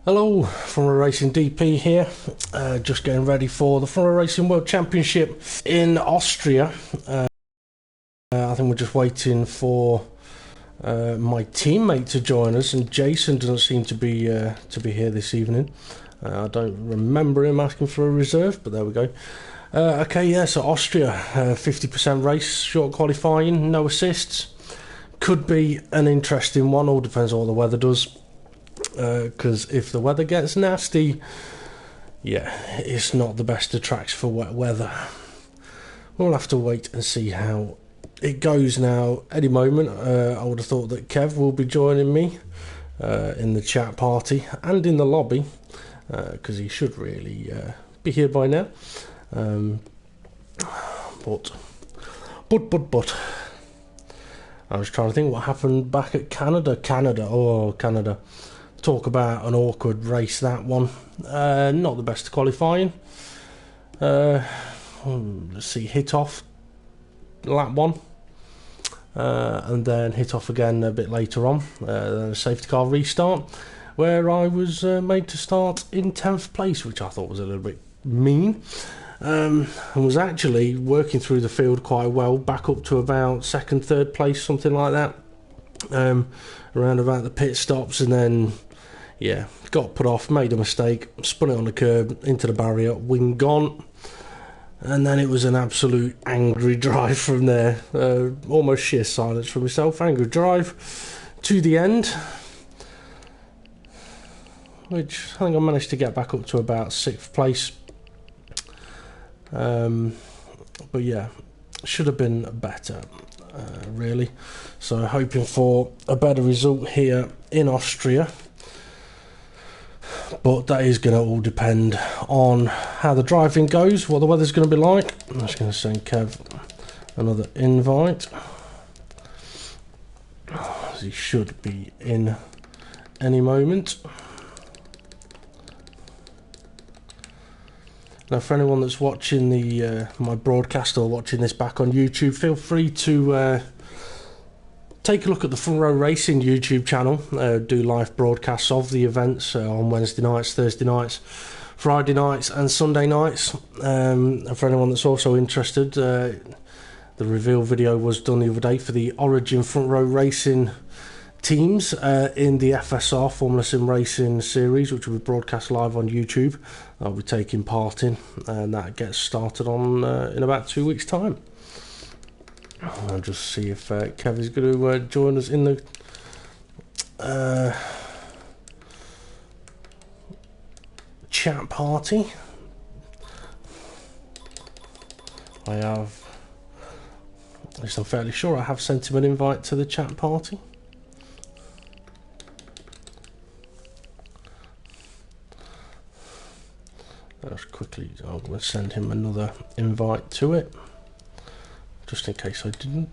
Hello, Formula Racing DP here. Just getting ready for the Formula Racing World Championship in Austria. I think we're just waiting for my teammate to join us, and Jason doesn't seem to be here this evening. I don't remember him asking for a reserve, but there we go. Okay, yeah, so Austria, 50% race, short qualifying, no assists. Could be an interesting one, all depends on what the weather does. Because if the weather gets nasty, yeah, it's not the best of tracks for wet weather. We'll have to wait and see how it goes now. Any moment, I would have thought that Kev will be joining me in the chat party and in the lobby, because he should really be here by now. But I was trying to think what happened back at Canada. Canada. Talk about an awkward race, that one. Not the best qualifying. Let's see, hit off lap one. And then hit off again a bit later on. Then a safety car restart, where I was made to start in 10th place, which I thought was a little bit mean. And was actually working through the field quite well, back up to about second, third place, something like that. Around about the pit stops, and then yeah, got put off, made a mistake, spun it on the curb, into the barrier, wing gone. And then it was an absolute angry drive from there. Almost sheer silence from myself. Angry drive to the end, which I think I managed to get back up to about 6th place. But yeah, should have been better, really. So hoping for a better result here in Austria. But that is going to all depend on how the driving goes, what the weather's going to be like. I'm just going to send Kev another invite. He should be in any moment. Now, for anyone that's watching the my broadcast or watching this back on YouTube, feel free to take a look at the Formula Racing YouTube channel. Do live broadcasts of the events on Wednesday nights, Thursday nights, Friday nights and Sunday nights. And for anyone that's also interested, the reveal video was done the other day for the Origin Front Row Racing teams in the FSR Formula Sim Racing series, which will be broadcast live on YouTube. I'll be taking part in, and that gets started on in about 2 weeks' time. I'll just see if Kev is going to join us in the chat party. I have, at least I'm fairly sure I have sent him an invite to the chat party. I'll send him another invite to it, just in case I didn't.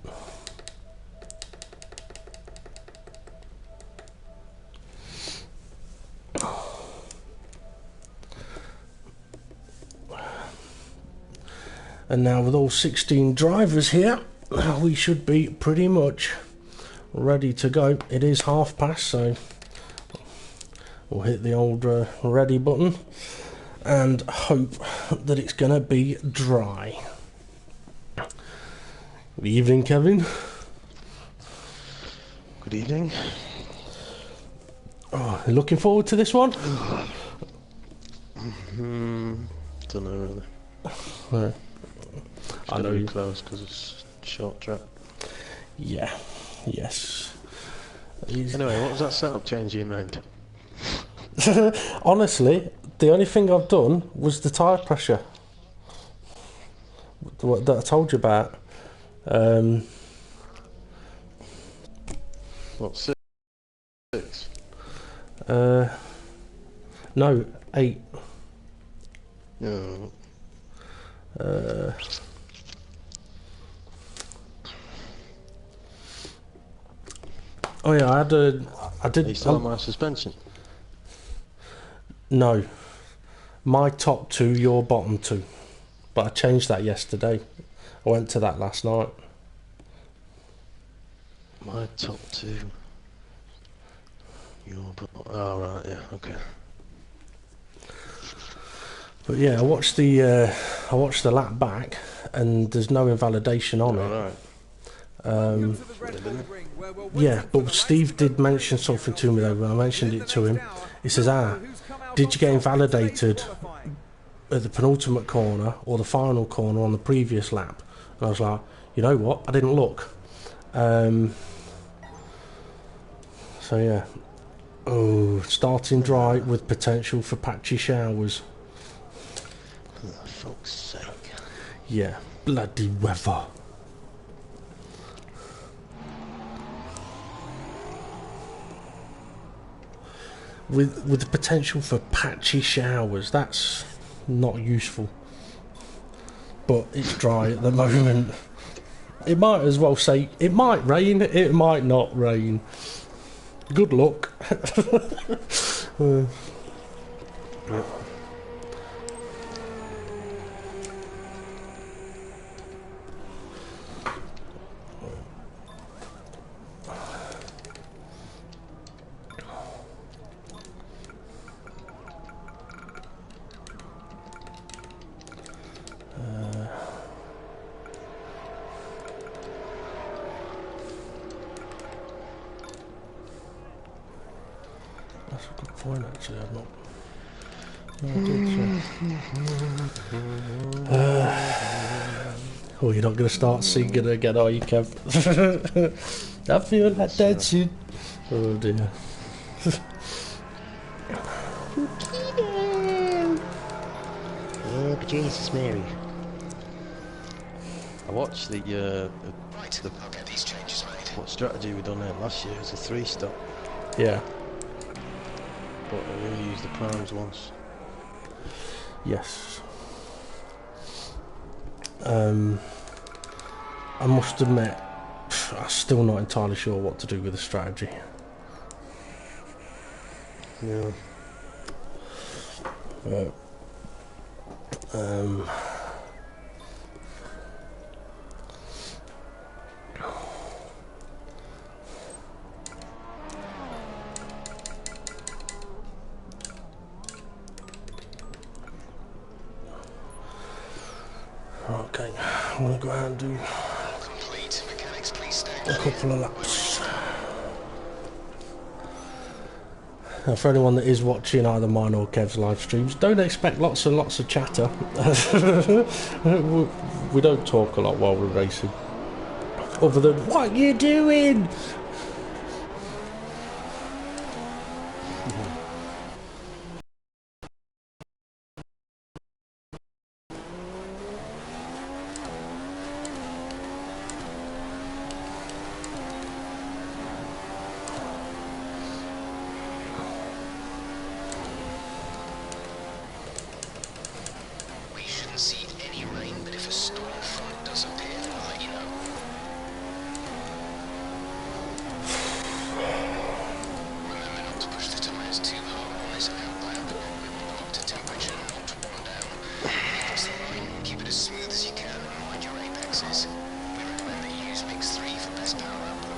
And now with all 16 drivers here, we should be pretty much ready to go. It is past, so we'll hit the old ready button and hope that it's going to be dry. Good evening, Kevin. Good evening. Oh, you looking forward to this one? Don't know really. I know you're close because it's short track. Yeah. Yes. Anyway, what was that setup change you made? Honestly, the only thing I've done was the tyre pressure that I told you about. What, 6? No, 8. No. Oh yeah, I did. Are you still on my suspension? No, my top 2, your bottom 2. But I changed that yesterday. I went to that last night. My top 2. Your oh right, yeah, okay. But yeah, I watched the lap back, and there's no invalidation on it. Yeah, but Steve did mention something to me though when I mentioned it to him. He says, did you get invalidated at the penultimate corner or the final corner on the previous lap? And I was like, you know what, I didn't look. So yeah. Oh, starting dry with potential for patchy showers. Oh, for fuck's sake. Yeah, bloody weather. With the potential for patchy showers, that's not useful. But it's dry at the moment. It might as well say, it might rain, it might not rain. Good luck. Yep. That's a good point, actually. I'm not. No, I did. Oh, you're not going to start singing again, are you, Kev? I feel like dancing. Oh dear. Yeah, but Jesus Mary. I watched the I'll get these changes made. what strategy we done there last year. It was a 3-stop, Yeah. but I only used the primes once. Yes. I must admit, I'm still not entirely sure what to do with the strategy. Yeah. Okay, I'm going to go out and do Complete. Mechanics, please stand a couple of laps. Now, for anyone that is watching either mine or Kev's live streams, don't expect lots and lots of chatter. We don't talk a lot while we're racing. Other than, what you doing? We shouldn't see any rain, but if a storm front does appear, I'll let you know. Remember not to push the tyres too hard on this outlap. We will go up to temperature, not one down. Across the line, keep it as smooth as you can and mind your apexes. We recommend that you use Mix 3 for best power output.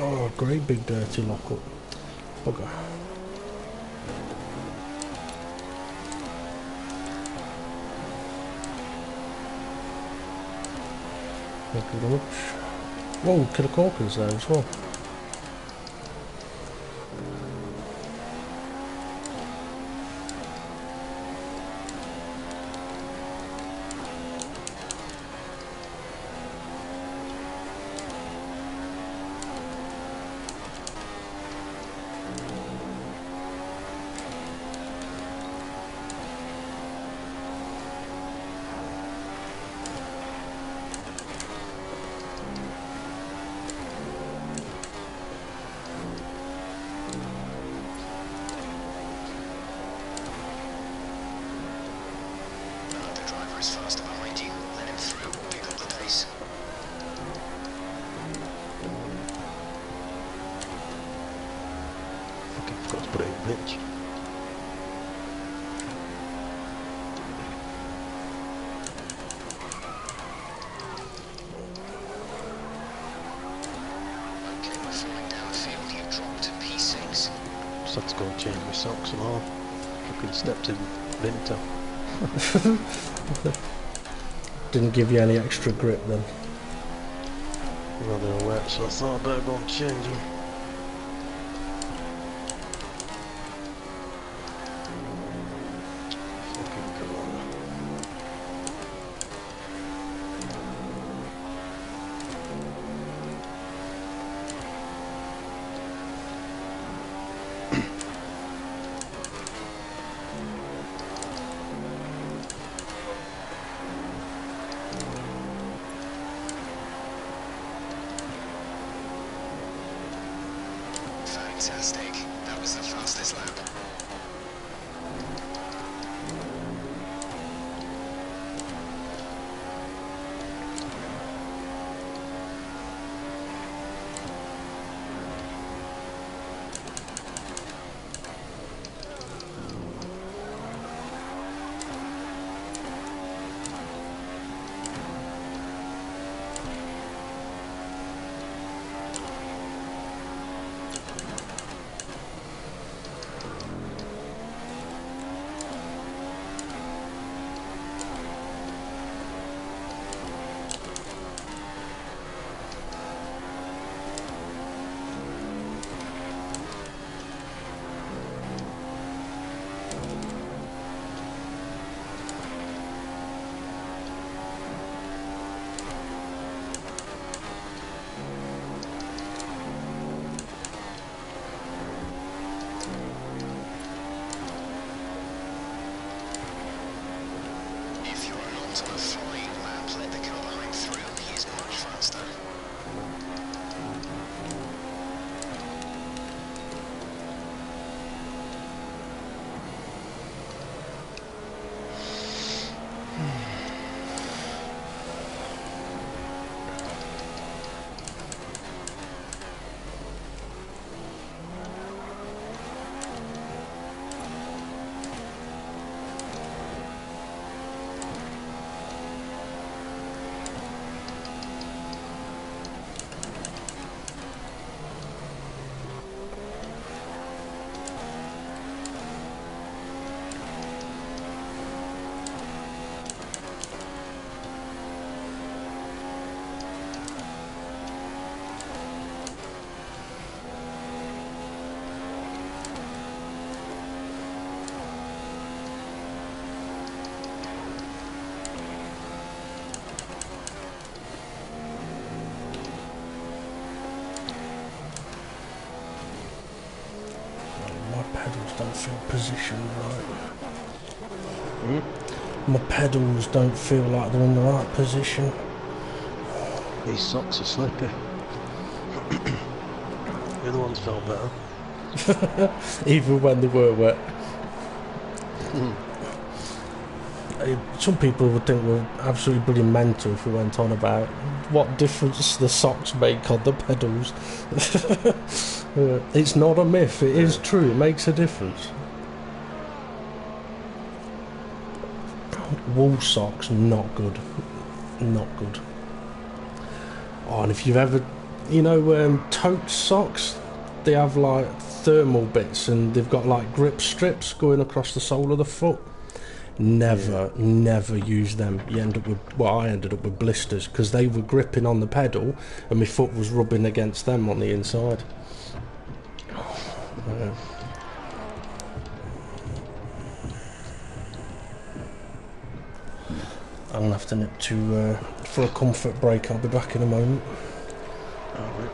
Oh, great big dirty lockup. Okay. Thank you very much. Whoa, Killer Corkers there as well. car is faster behind you. Let him through. Pick up the pace. Fucking forgot to put it in pitch. Okay, we're falling down the field. You've dropped to P6. Just had to go and change my socks and all. Fucking stepped in winter. Didn't give you any extra grip then. Well, they were wet, so I thought I'd better go and change them. Fucking corona. Fantastic. That was the fastest lap. If you're not on a flying lap, let the car behind through. He is much faster. My pedals don't feel positioned right. My pedals don't feel like they're in the right position. These socks are slippy. The other ones felt better. Even when they were wet. Some people would think we're absolutely bloody mental if we went on about what difference the socks make on the pedals. It's not a myth, it is true, it makes a difference. Wool socks, not good. Not good. Oh, and if you've ever, tote socks, they have like thermal bits and they've got like grip strips going across the sole of the foot. Never use them. You end up with, I ended up with blisters because they were gripping on the pedal and my foot was rubbing against them on the inside. I'm gonna have to nip to for a comfort break. I'll be back in a moment. Alright.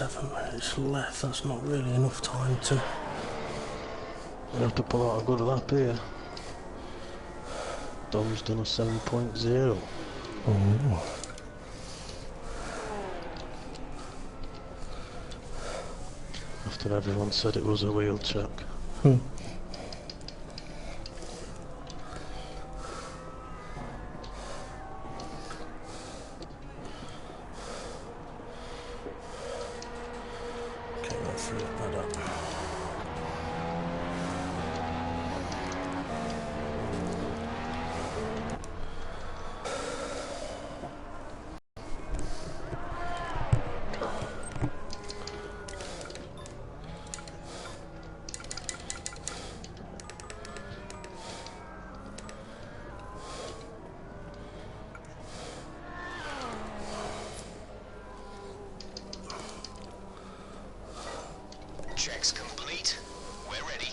7 minutes left. That's not really enough time to. You have to pull out a good lap here. Dom's done a 7.0. Oh. After everyone said it was a wheel check. Okay, let's flip that up. Checks complete. We're ready.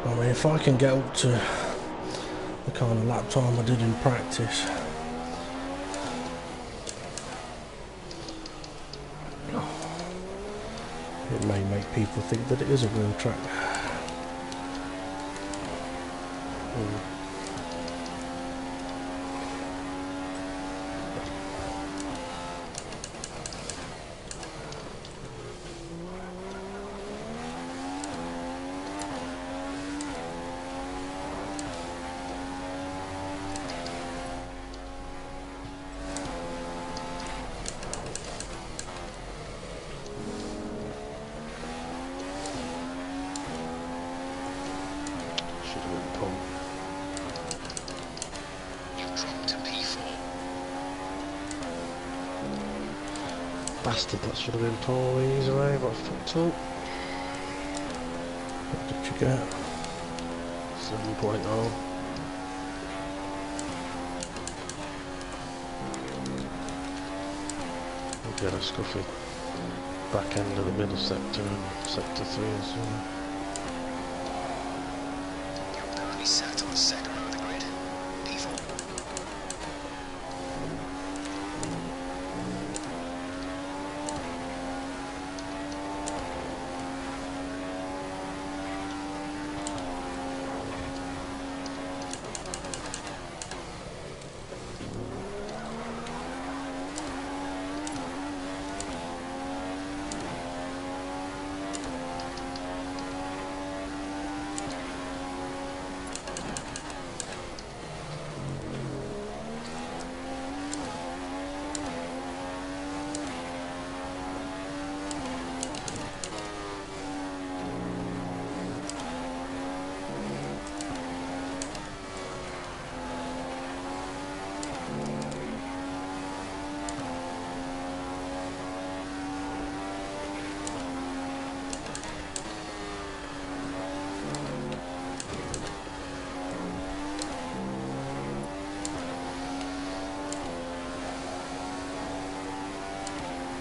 I mean, if I can get up to the kind of lap time I did in practice, it may make people think that it is a real track. Should have been pulled. You've dropped to P4. Bastard, that should have been pulled easy way, but I fucked up. What did you get? 7.0. Get a scuffy back end of the middle sector and sector 3 as well. You're apparently sat on the second row of the grid. P4.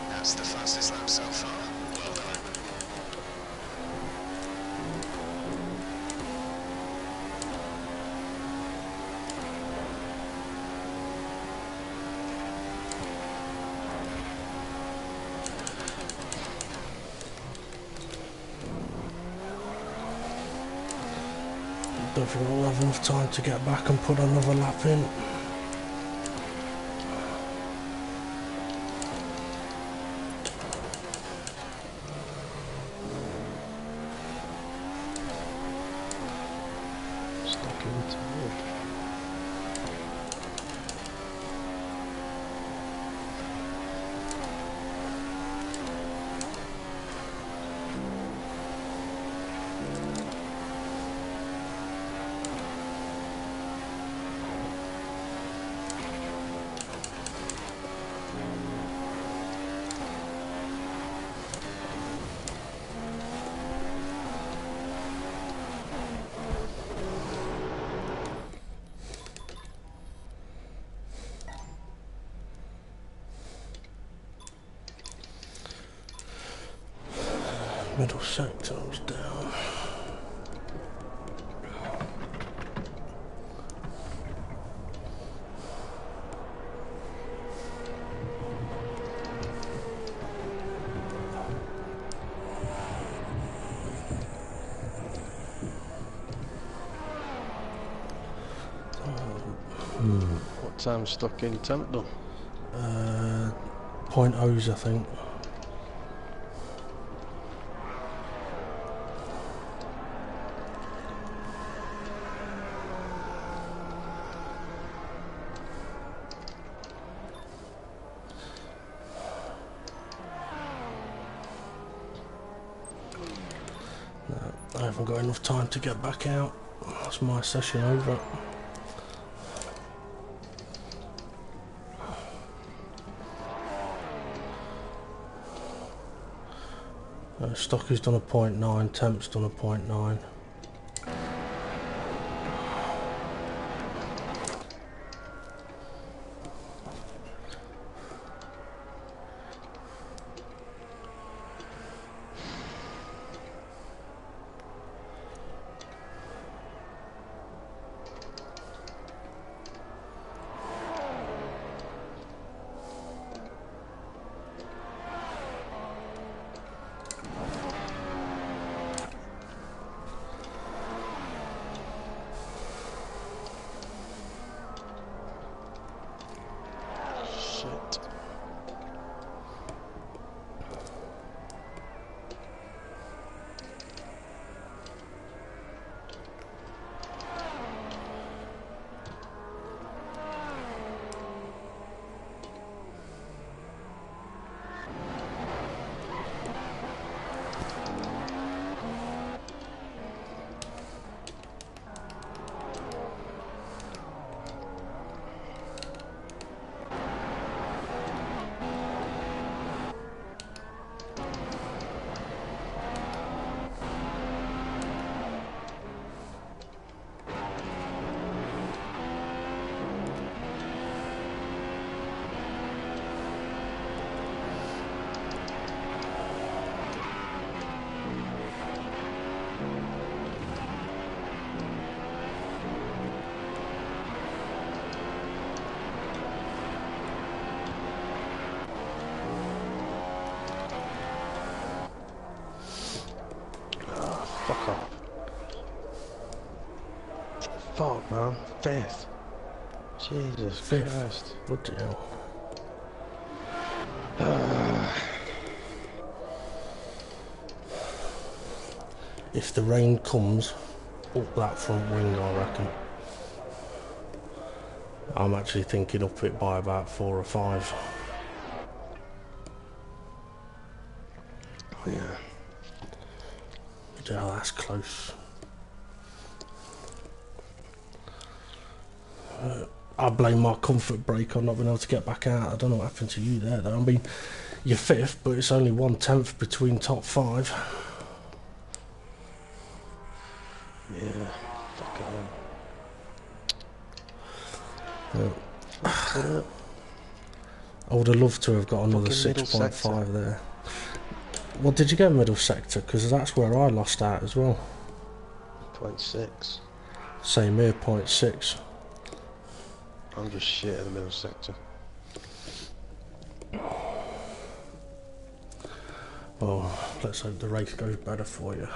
That's the fastest lap so far. Well done. Don't think we'll have enough time to get back and put another lap in. Stuck in the tail. Middle sector's down. What time's stuck in temp though? 0.0s, I think. No, I haven't got enough time to get back out. That's my session over. Stocky's done a 0.9, temp's done a 0.9. Fuck off. Fuck, man. Fifth. Jesus Christ. Bloody hell. If the rain comes up that front wing, I reckon. I'm actually thinking up it by about 4 or 5. Yeah. Yeah, that's close. I blame my comfort break on not being able to get back out. I don't know what happened to you there though. I mean, you're 5th, but it's only 1/10 between top 5. Yeah. Fuck Yeah. I would have loved to have got another 6.5 there. What did you get middle sector? Because that's where I lost out as well. 0.6. Same here, 0.6. I'm just shit at the middle sector. Well, let's hope the race goes better for you.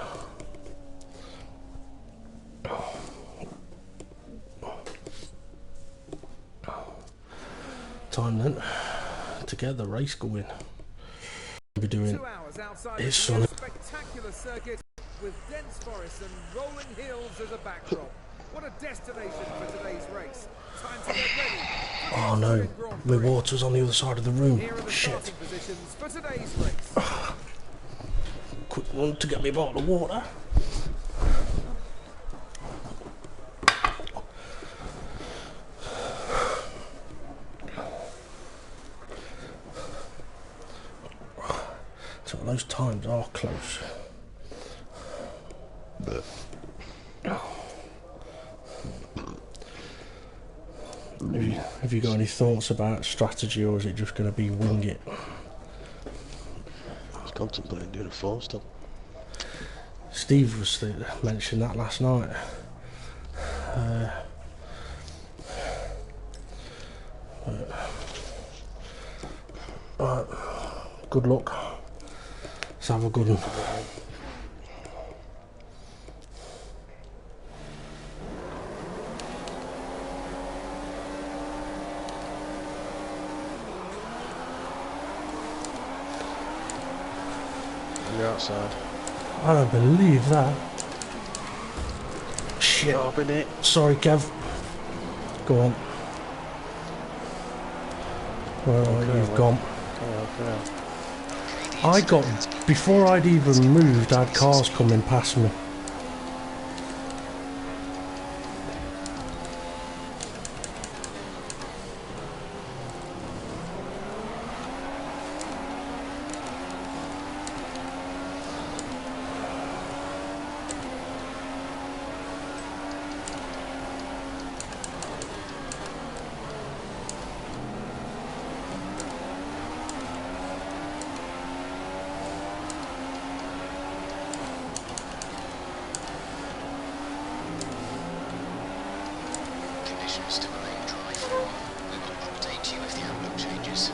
Time then to get the race going. We'll be doing it's sunny. Spectacular circuit with dense forests and rolling hills as a backdrop. What a destination for today's race. Time to get ready. Oh no, my water's on the other side of the room. Here are the Shit. starting positions for today's race. Quick one to get me a bottle of water. So those times are close. But Have you got any thoughts about strategy, or is it just going to be wing it? I was contemplating doing a 4 still. Steve was mentioned that last night. Right, good luck. Let's have a good one. You're outside. I don't believe that. Shit. Open it. Sorry, Kev. Go on. Where are you? You've gone. I got, before I'd even moved, I had cars coming past me. Conditions to remain dry for. We will update you if the outlook changes.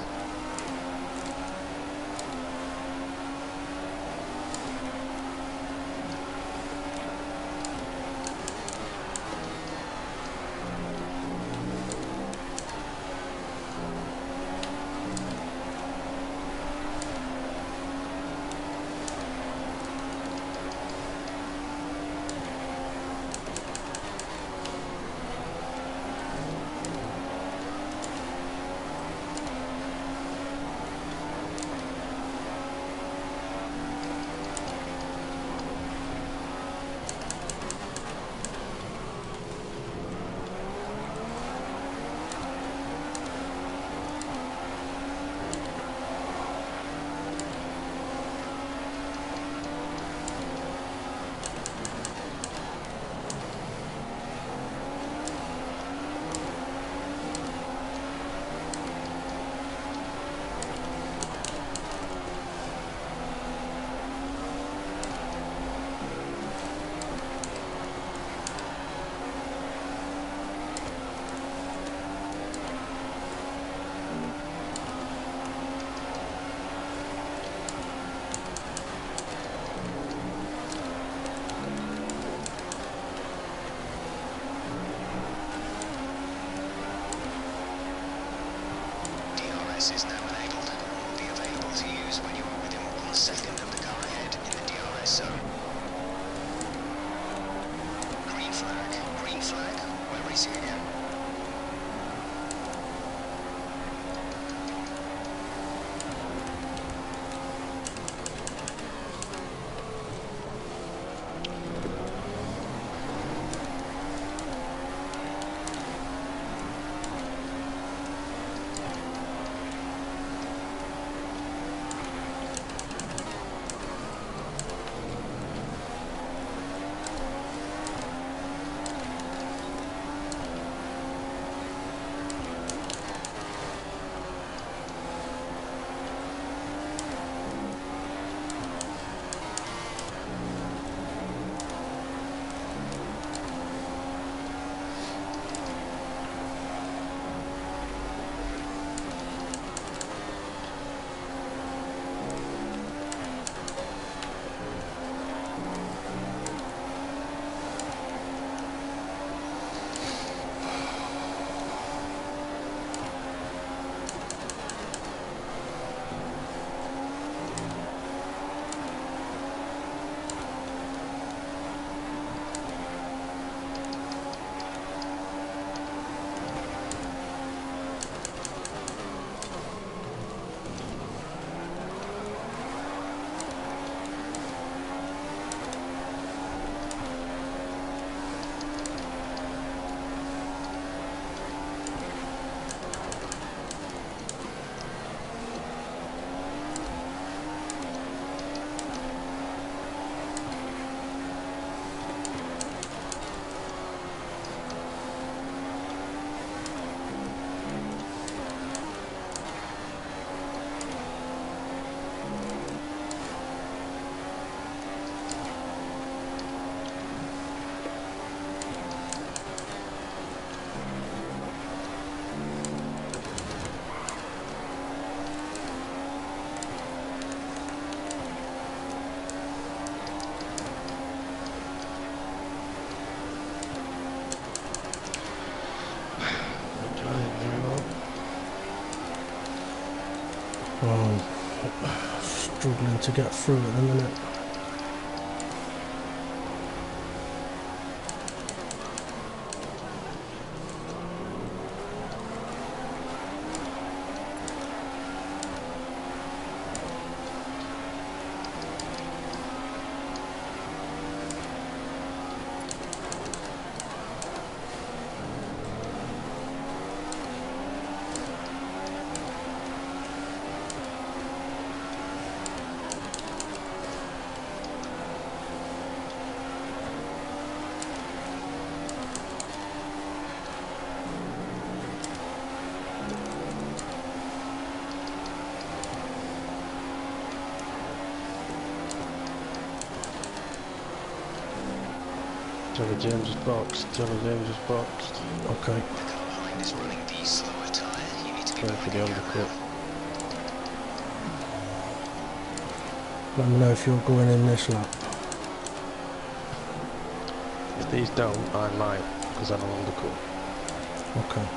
DRS is now enabled and will be available to use when you are within 1 second of the car ahead in the DRS zone. Green flag, we're racing again. struggling to get through at the minute. Johnny James is boxed. Johnny James is boxed. Okay. The car behind is running the slower tyre. You need to be Going for the undercut. Let me know if you're going in this lap. If these don't, I might, because I'm an undercut. Okay.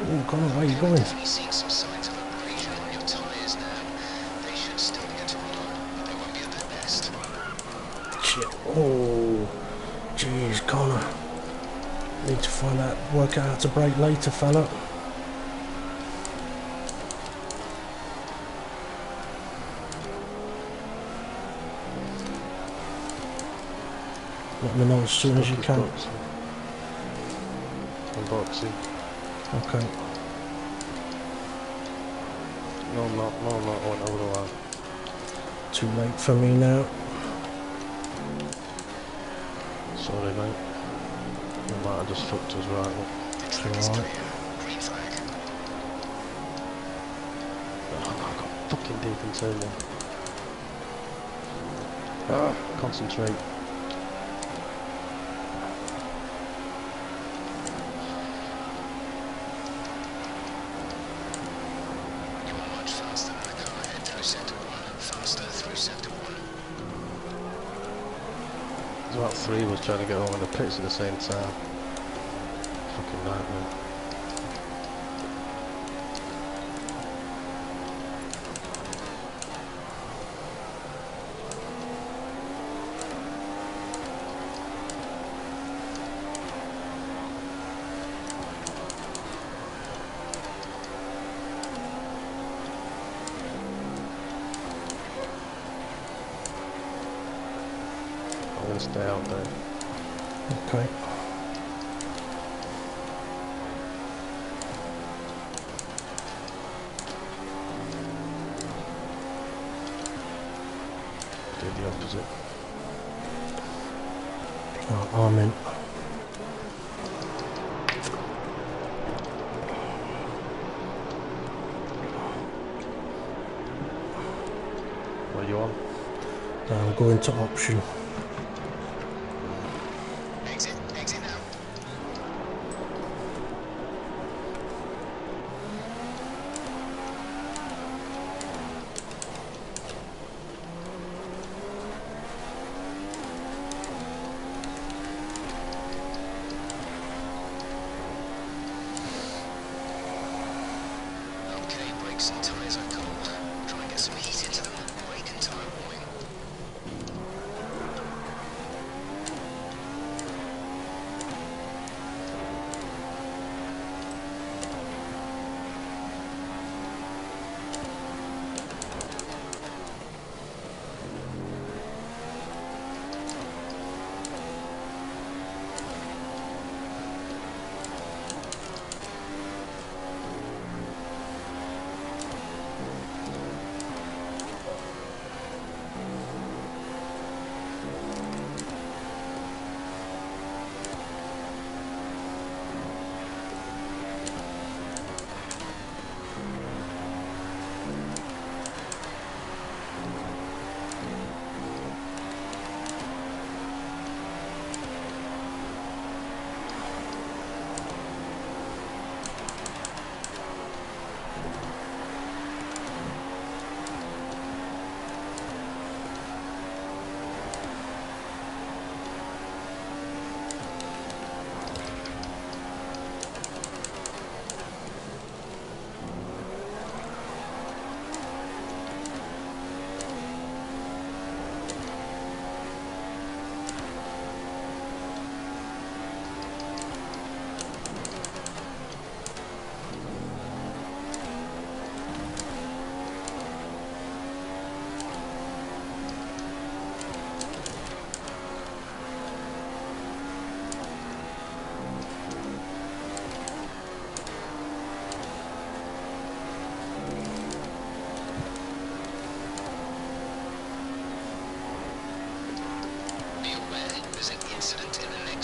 Oh, Connor, where are you going? definitely seeing some signs of abrasion on your tyres now. They should still get to run on, but they won't be at their best. Shit. Oh, jeez, Connor. Need to find out, work out how to brake later, fella. Let me know as soon as you can. Unboxing. Okay. No, I'm not. No, I'm not. I went over the line. Too late for me now. Sorry, mate. I might have just fucked us right up. The track is Alright. clear. Green flag. Oh, no, I got fucking deep in turn one. Ah, concentrate. You are much faster than the car ahead through sector 1. Faster through sector 1. There's about 3 of us trying to get home in the pits at the same time. Fucking nightmare. I'm gonna stay out there. Okay. Do the opposite. Oh, I'm in. What are you on? I'm going to option. Exit. Exit now. Okay, brakes and tyres are cold. Try and get some heat into them. Brake and tyre warming.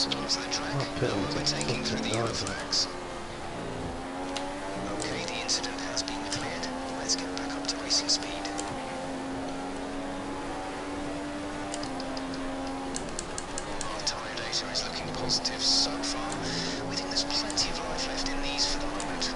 exit onto the track. Oh, pit No him to overtaking through the yellow right. flags. Okay, the incident has been cleared. Let's get back up to racing speed. Our tyre data is looking positive so far. We think there's plenty of life left in these for the moment.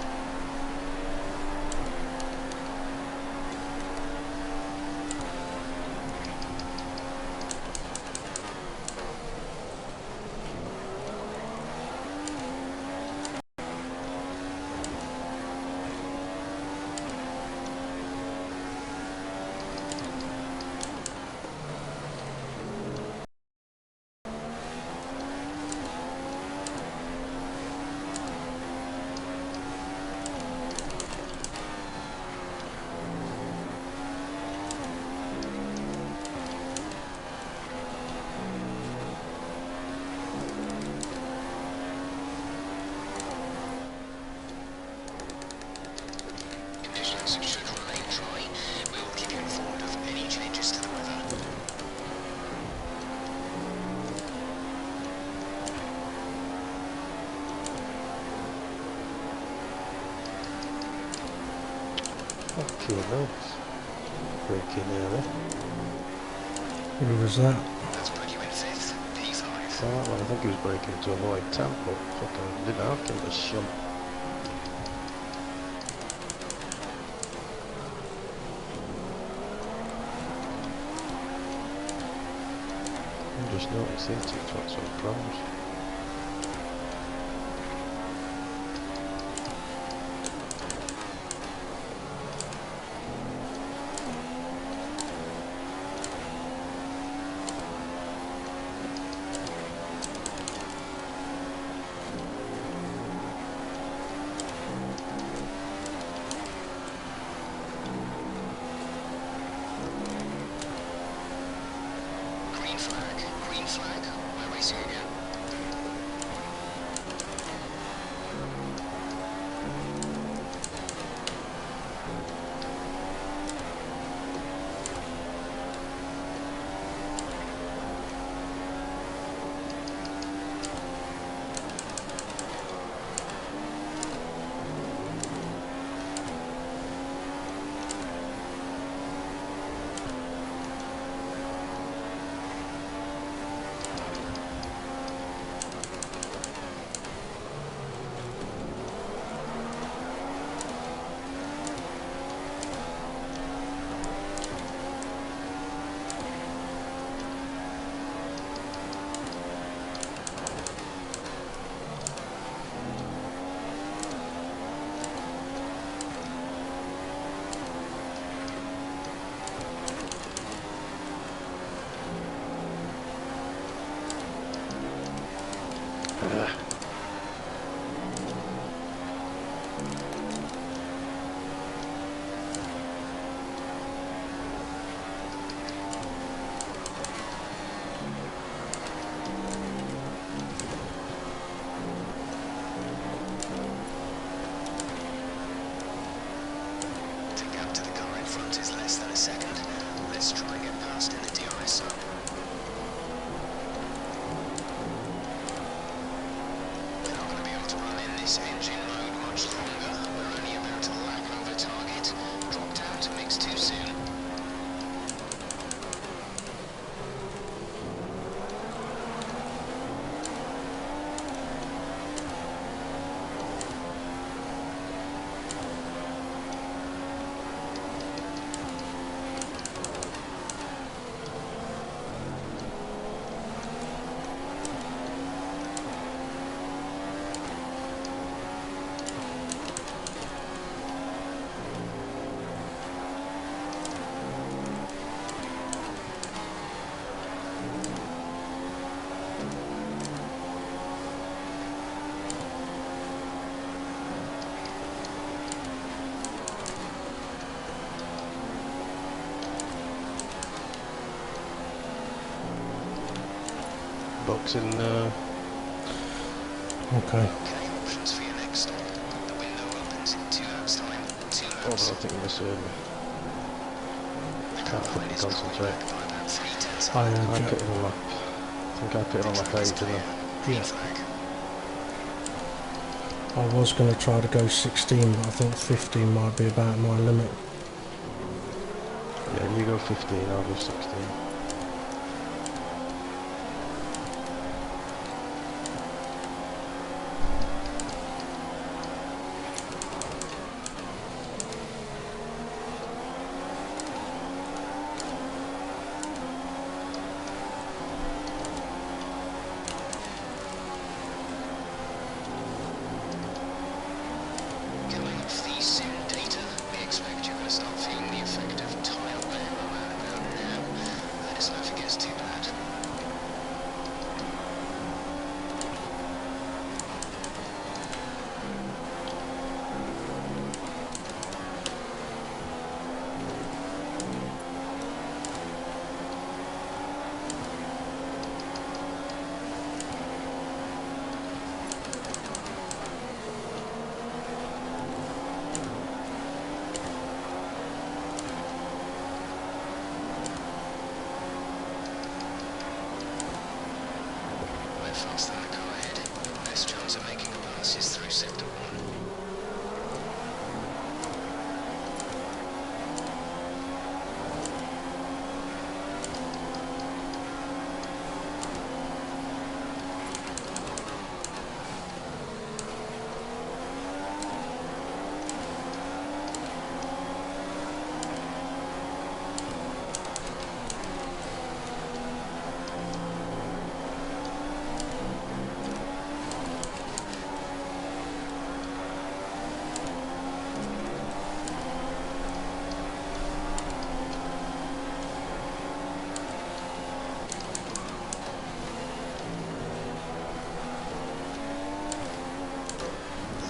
Conditions should remain dry. We will keep you informed of any changes to the weather. Okay, nice. Breaking early. Who was that? Let's put you in 5th, P5. Well, I think he was breaking to avoid tempo. Fucking didn't have to, was shunt. I just noticed these two trucks were pros. Green flag, we're racing again. Let's try and get past in the DRS zone. We're not going to be able to run in this engine mode much longer. We're only about a lap over target. Drop down to mix too soon. Boxing, Okay. Okay, options for your next stop. The window opens in 2 laps time. 2 oh, laps. but I think I misheard me. Can't fucking concentrate. I I pitted on lap. I think I pitted on lap 8, didn't I? Green Yeah. flag. I was going to try to go 16, but I think 15 might be about my limit. Yeah, you go 15, I'll go 16. Going off the sim data, we expect you're going to start feeling the effect of tyre wear around about now. Let us know if it gets too bad. We're faster than the car ahead. Best chance of making a pass is through sector 1.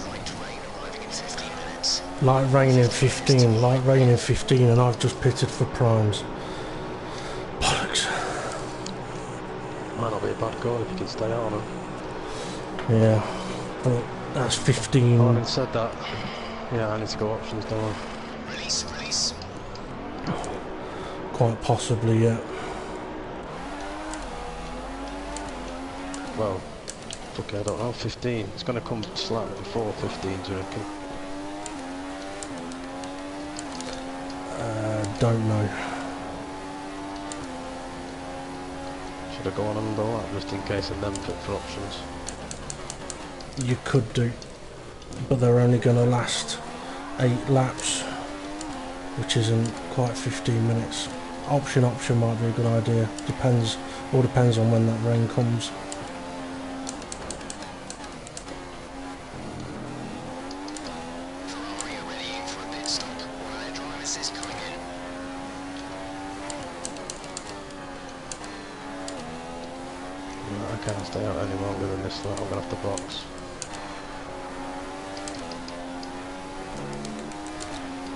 Light rain arriving in 15 minutes. Light rain in 15, light rain in 15, and I've just pitted for primes. Bollocks. Might not be a bad goal if you can stay on them. Yeah, but that's 15. Having said that, yeah, I need to go options, don't I? Release, release. Quite possibly, yeah. Well, okay, I don't know, 15. It's going to come slightly before 15, do you reckon? Don't know. Should I go on under that just in case and then pit for options? You could do, but they're only going to last 8 laps, which isn't quite 15 minutes. Option might be a good idea. All depends on when that rain comes. FRR are readying for a pit stop. One of their drivers is coming in. Right, I can't stay out any longer than this, I'm going to have to box.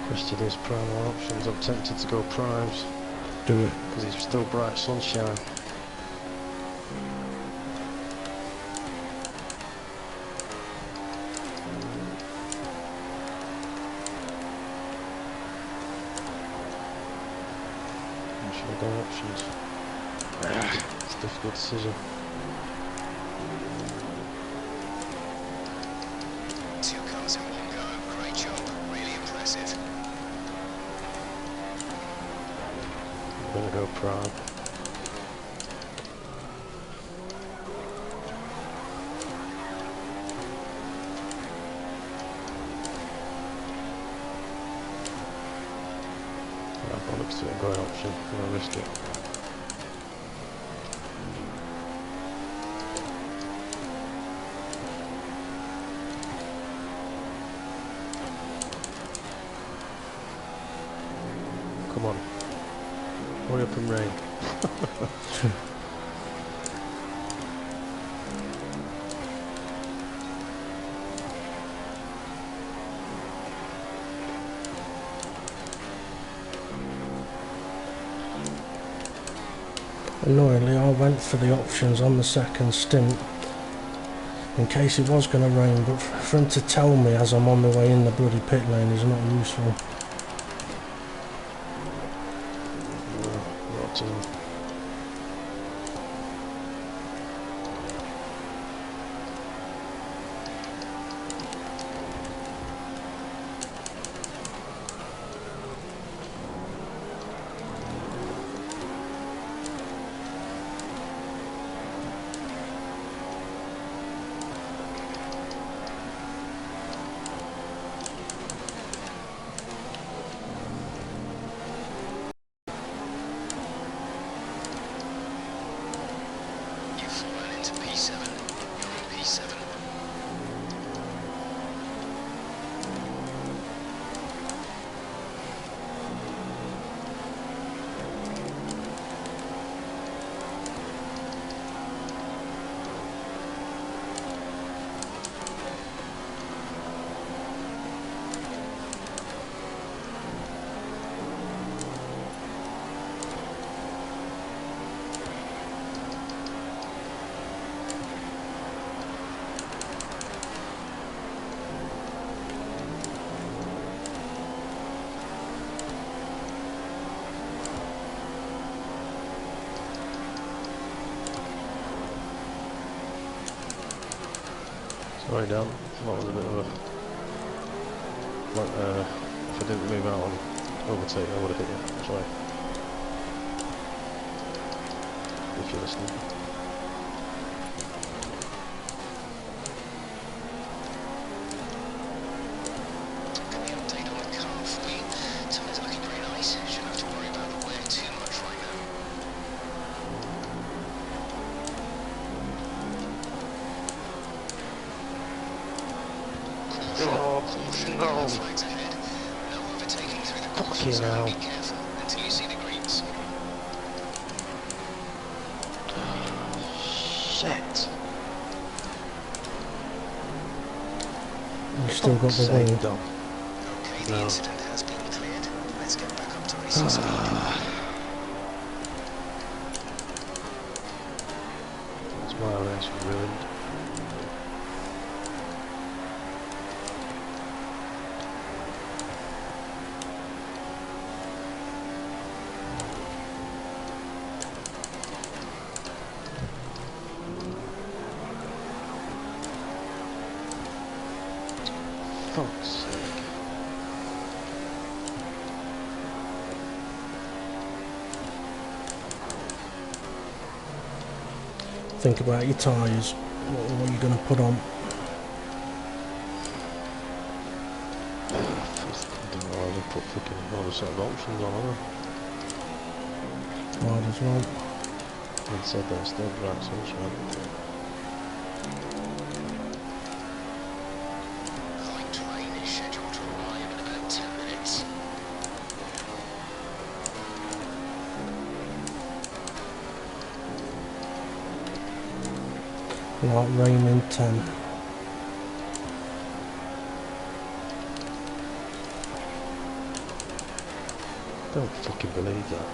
Question is prime or options. I'm tempted to go primes Do it. because it's still bright sunshine. Or should I go options? It's a difficult decision. 2 cars in one go. Great job. Really impressive. I'm going to go prime. I've got looks to it, going option. I'm going to risk it. Come on. Hurry up and rain. Annoyingly, I went for the options on the second stint in case it was going to rain, but for him to tell me as I'm on my way in the bloody pit lane is not useful. Not to 87. Sorry, Dan. That was a bit of a... Like, if I didn't move out and overtake, I would have hit you. Sorry. If you're listening. Can we update on the car for you? Tyres are looking very nice. Shouldn't have to worry about the wear too much right now. No! Flags ahead. No overtaking through the Fucking caution zone. hell. Be careful until you see the greens. Shit! You've still got the Sake, wall. Dom. Okay, the No. incident has been cleared. Let's get back up to racing speed. That's my race ruined. Fuck's sake. Think about your tyres. What are you going to put on? I don't know, I've put fucking all the sort of options on, haven't Might as well. I? And said that still bright sunshine. Light train is scheduled to arrive in about 10 minutes. Light rain in 10. Don't fucking believe that.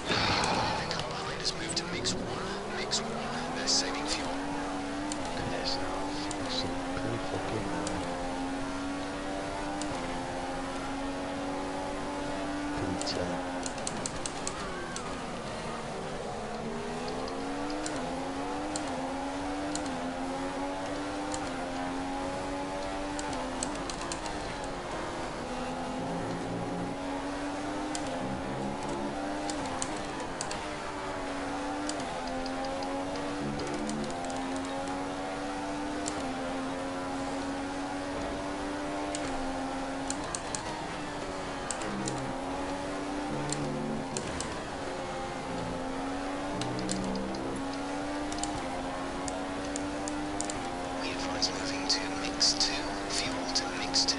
The car behind has moved to mix 1. Mix 1. They're saving fuel. Yes, no, fuck's sake, pretty fucking... Peter. We advise moving to mix 2. Fuel to mix 2.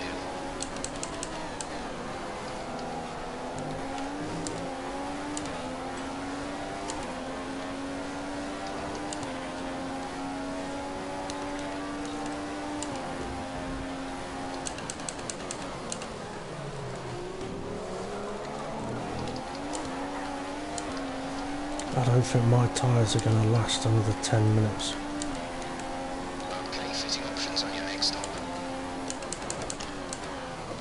I don't think my tyres are going to last another 10 minutes. Okay, fitting options on your next stop.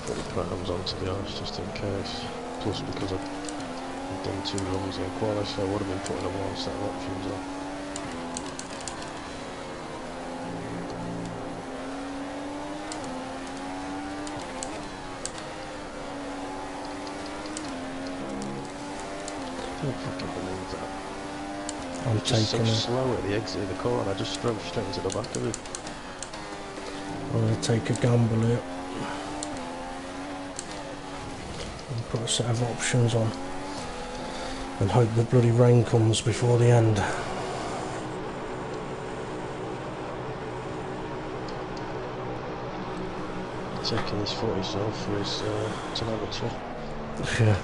Put the prams on, to be honest, just in case. Plus, because I've done 2 runs in quali, so I would have been putting a one set of options on. I don't fucking believe that. I'm Just so taking a, slow at the exit of the corner, I just drove straight into the back of it. I'm going to take a gamble here. and put a set of options on and hope the bloody rain comes before the end. Taking his footage off for his telemetry. Yeah.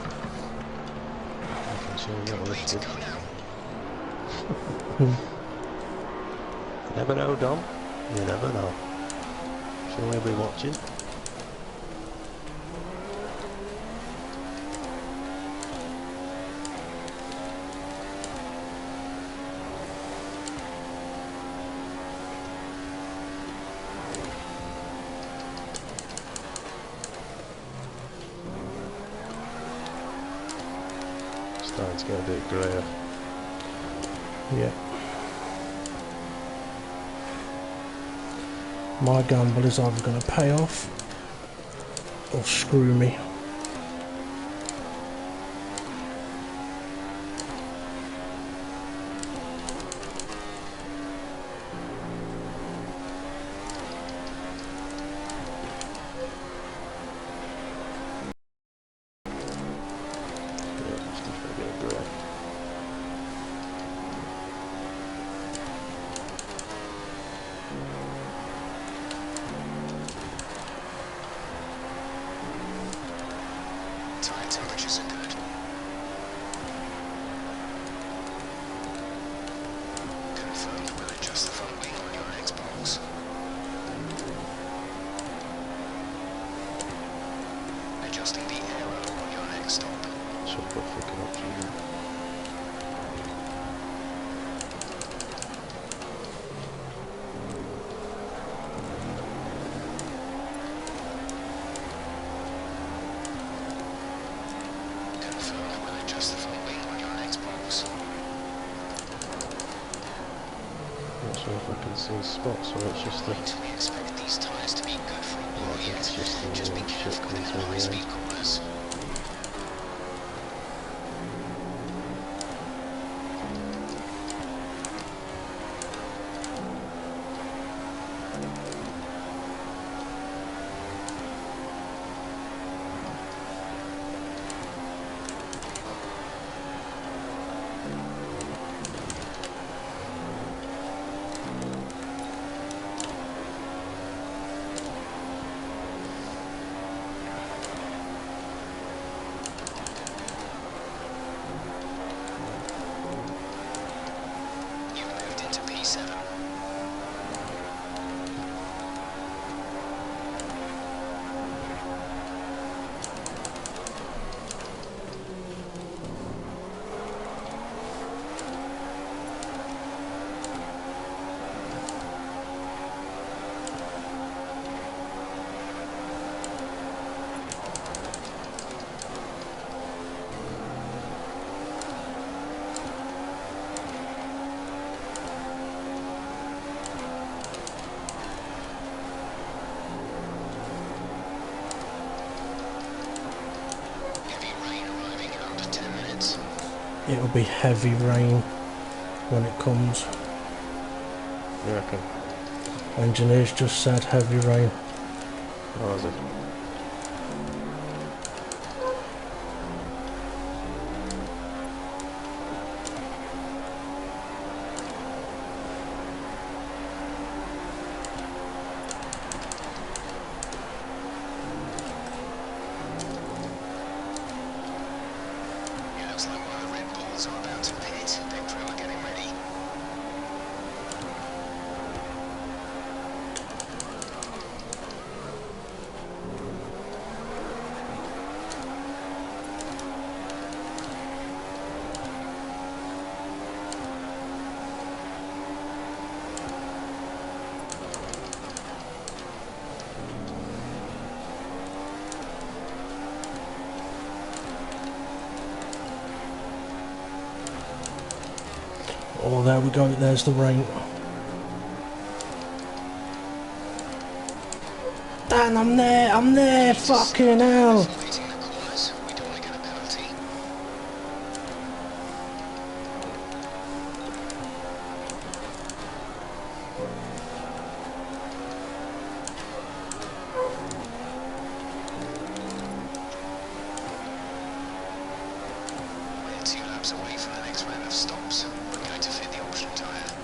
Making sure he's not lifted. You never know, Dom. You never know. Sure he'll be watching. Starting to get a bit greyer. Yeah. My gamble is either going to pay off or screw me. Yeah, it's definitely getting grey. Tire temperatures are good. Confirm that we'll adjust the front wing on your Xbox. Adjusting the aero on your next stop. Should put freaking options in. Confirm that we'll adjust the front wing on your Xbox. Not sure if I can see spots or it's just the... We expect these tyres to be good for a while I think yet. it's just the Just be shit careful coming in through the the high-speed air. corners. You've moved into P7. Heavy rain arriving in under 10 minutes. It'll be heavy rain when it comes. You reckon? Engineers just said heavy rain. Oh, is it? It looks like one of the Red Bulls are about to pit. Their crew are getting ready. Oh, there we go, there's the rain. Dan, I'm there, fucking hell. Before hitting the corners, we don't want to get a penalty. of stops. We're going to fit the option tyre.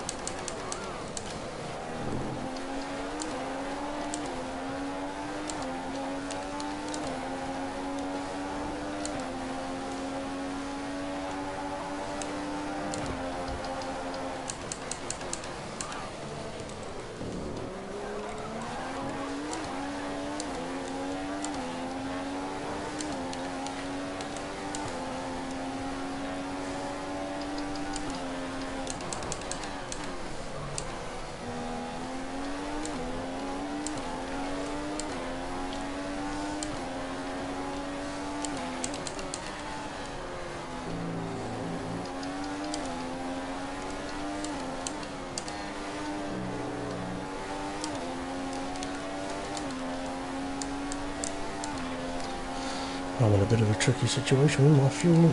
I'm in a bit of a tricky situation with my fuel.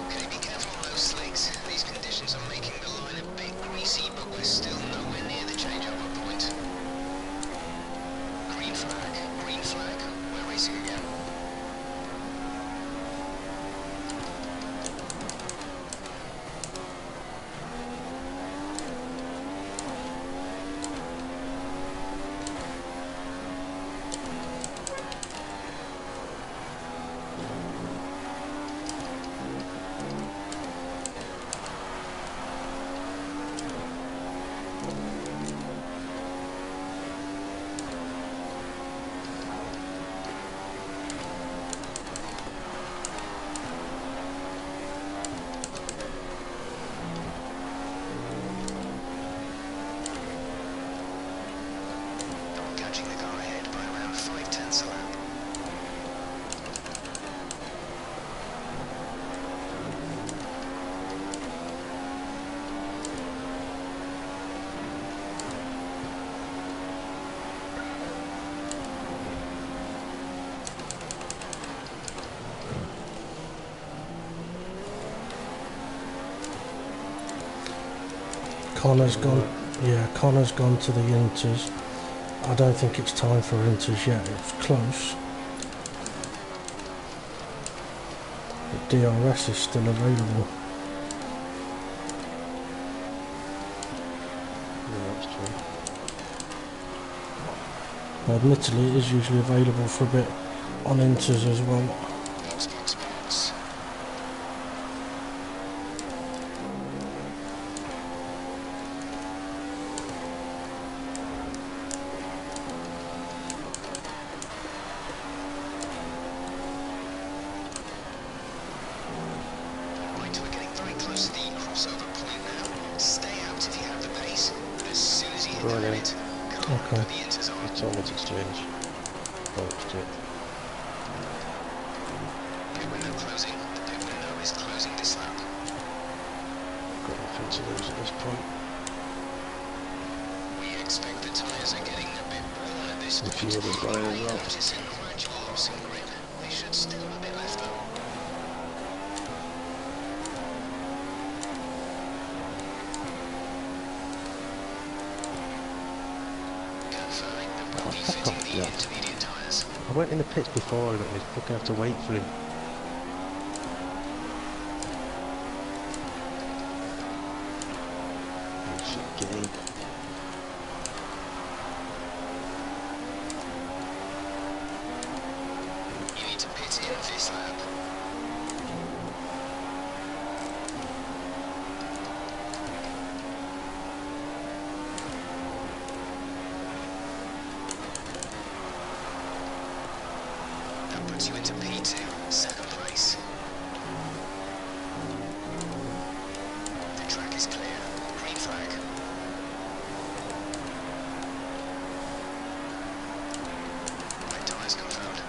Okay, be careful on those slicks. These conditions are making the line a bit greasy, but we're still nowhere near the changeover point. Green flag, we're racing again. Catching the car ahead by around 5/10 a lap. Connor's gone. Yeah, Connor's gone to the inters. I don't think it's time for inters yet. It's close. But DRS is still available. Yeah, that's true. Admittedly, it is usually available for a bit on inters as well. Sports. Right, we're getting very close to the crossover point now. Stay out if you have the pace, but as soon as you hit the Right in. limit, come on, Okay. put the inters on. It's almost exchange. Oh, it's it. Pit window closing. The pit window is closing this lap. Got nothing to lose at this point. We expect the tyres are getting a bit worn at this A few point. others running as You well. notice a gradual loss in grip. They should still have a bit left though. Confirming that we'll be fuck fitting off, the yeah. intermediate tyres. I went in the pits before and I was fucking have to wait for him. Oh, shit, Gabe. You need to pit in this lap. That puts you into P2, second place. The track is clear. Green flag. Right tyres confirmed.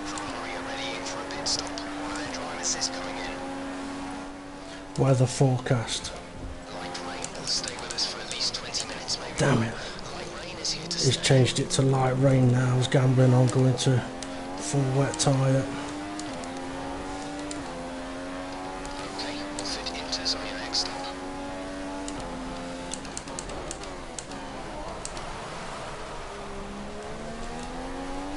Ferrari are ready for a pit stop. gases coming in. Weather forecast. Light rain will stay with us for at least 20 minutes, maybe. Damn it. Light rain is here to He's stay. changed it to light rain now. He's gambling on going to full wet tyre. Okay, we'll fit into zone next stop.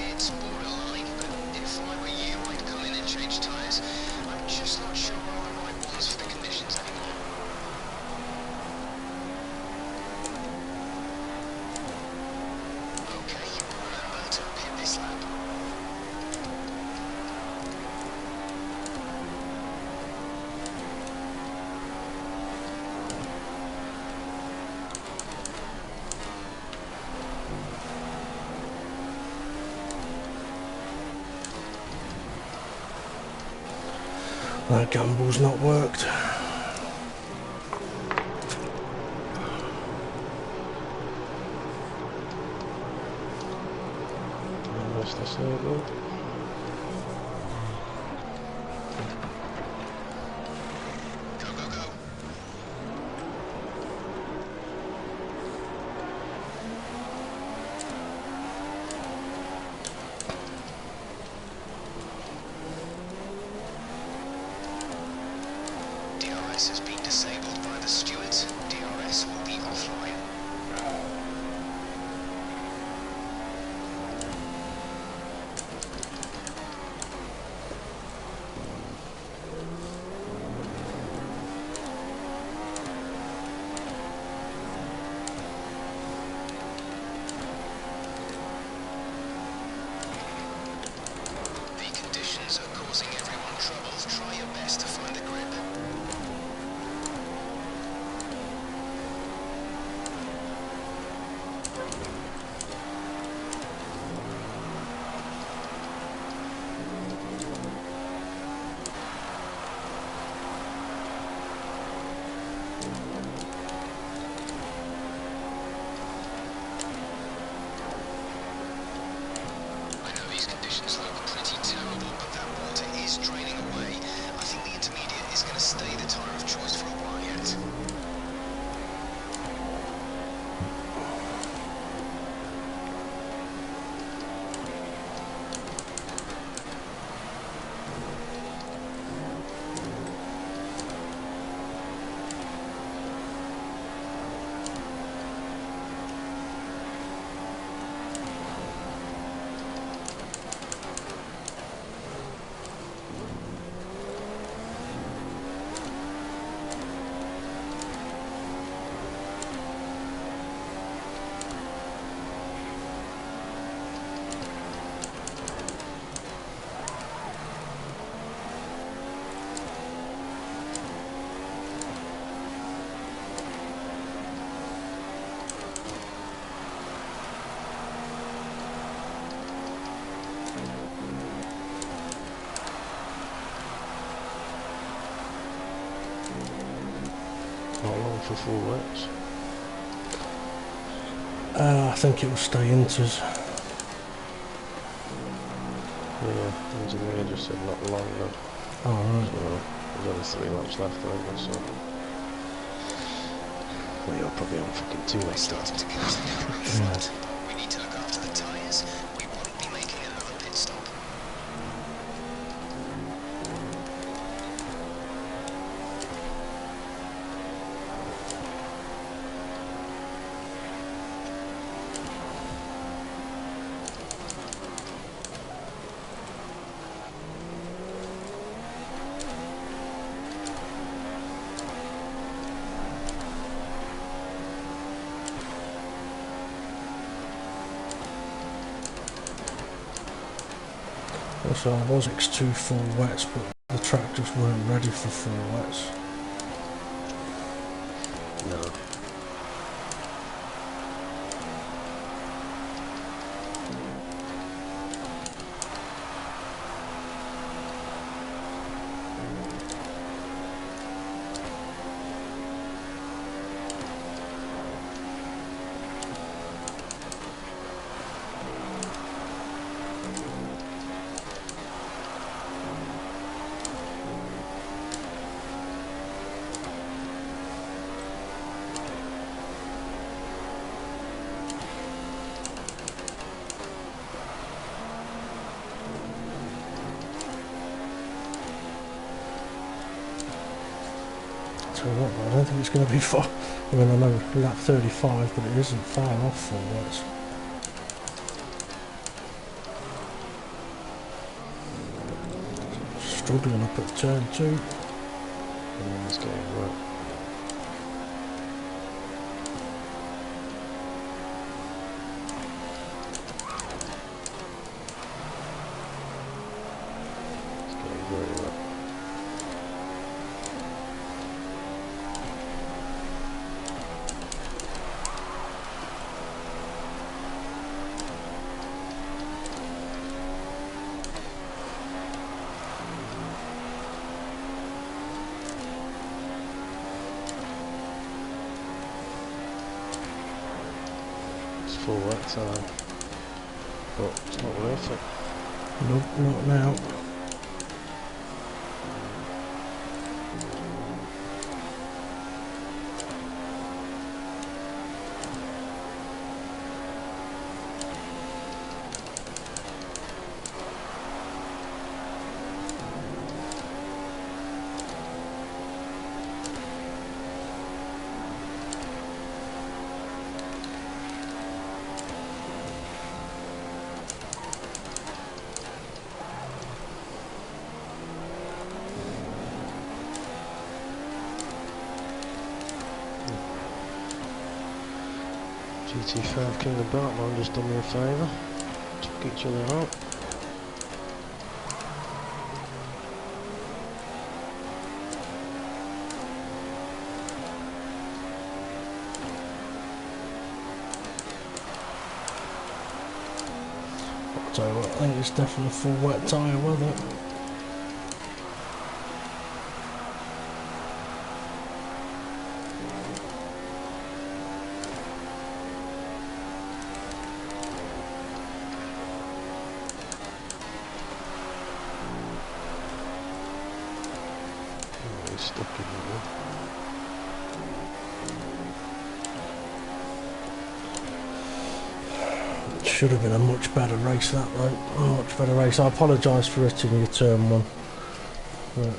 It's borderline, but if I were you, I'd come in and change tyres. I'm just not sure I'm the right ones for the conditions anymore. Okay, remember to pit this lap. That gamble's not worked. Rest the circle. Go, go, go. DRS has been disabled by the stewards. DRS will be offline. The conditions are causing everyone trouble. Try your best to find the grip. I know these conditions look pretty terrible, but that water is draining away. I think the intermediate is going to stay the tyre of choice for a while yet. Not long for full wets. I think it will stay into us. Yeah, engineer just said not long enough. Alright. So there's only 3 laps left, I think, so. Well, you're probably on fucking 2 laps. Starting to get us down in front. We need to look after the tyres. We won't be making another pit stop. Also, I was X2 full wets, but the track just weren't ready for full wets. No. So what, I don't think it's going to be far. I mean, I know lap 35, but it isn't far off for wets. Struggling up at turn 2. It's getting right. It's getting very right. Full that time, but it's not worth it. Nope, not now. GT5 King of Bartman just done me a favour. Took each other out. I'll tell you what, I think it's definitely full wet tyre weather. Stuck in the wood. Should have been a much better race that though. A much better race. I apologise for hitting your turn 1. But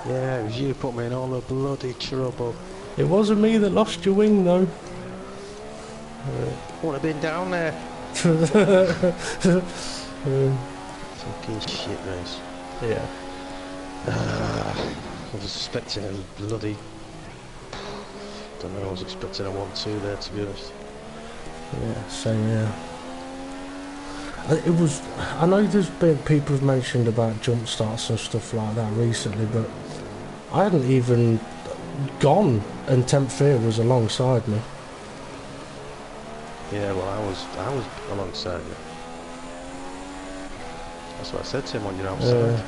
Yeah, it was you put me in all the bloody trouble. it wasn't me that lost your wing though. Would have been down there. Fucking shit race. Yeah. I was expecting a bloody... don't know, I was expecting a 1-2 there, to be honest. Yeah, same, yeah. It was... I know there's been people have mentioned about jump starts and stuff like that recently, but I hadn't even gone and Temp Fear was alongside me. Yeah, well, I was alongside you. That's what I said to him when you're outside. Yeah.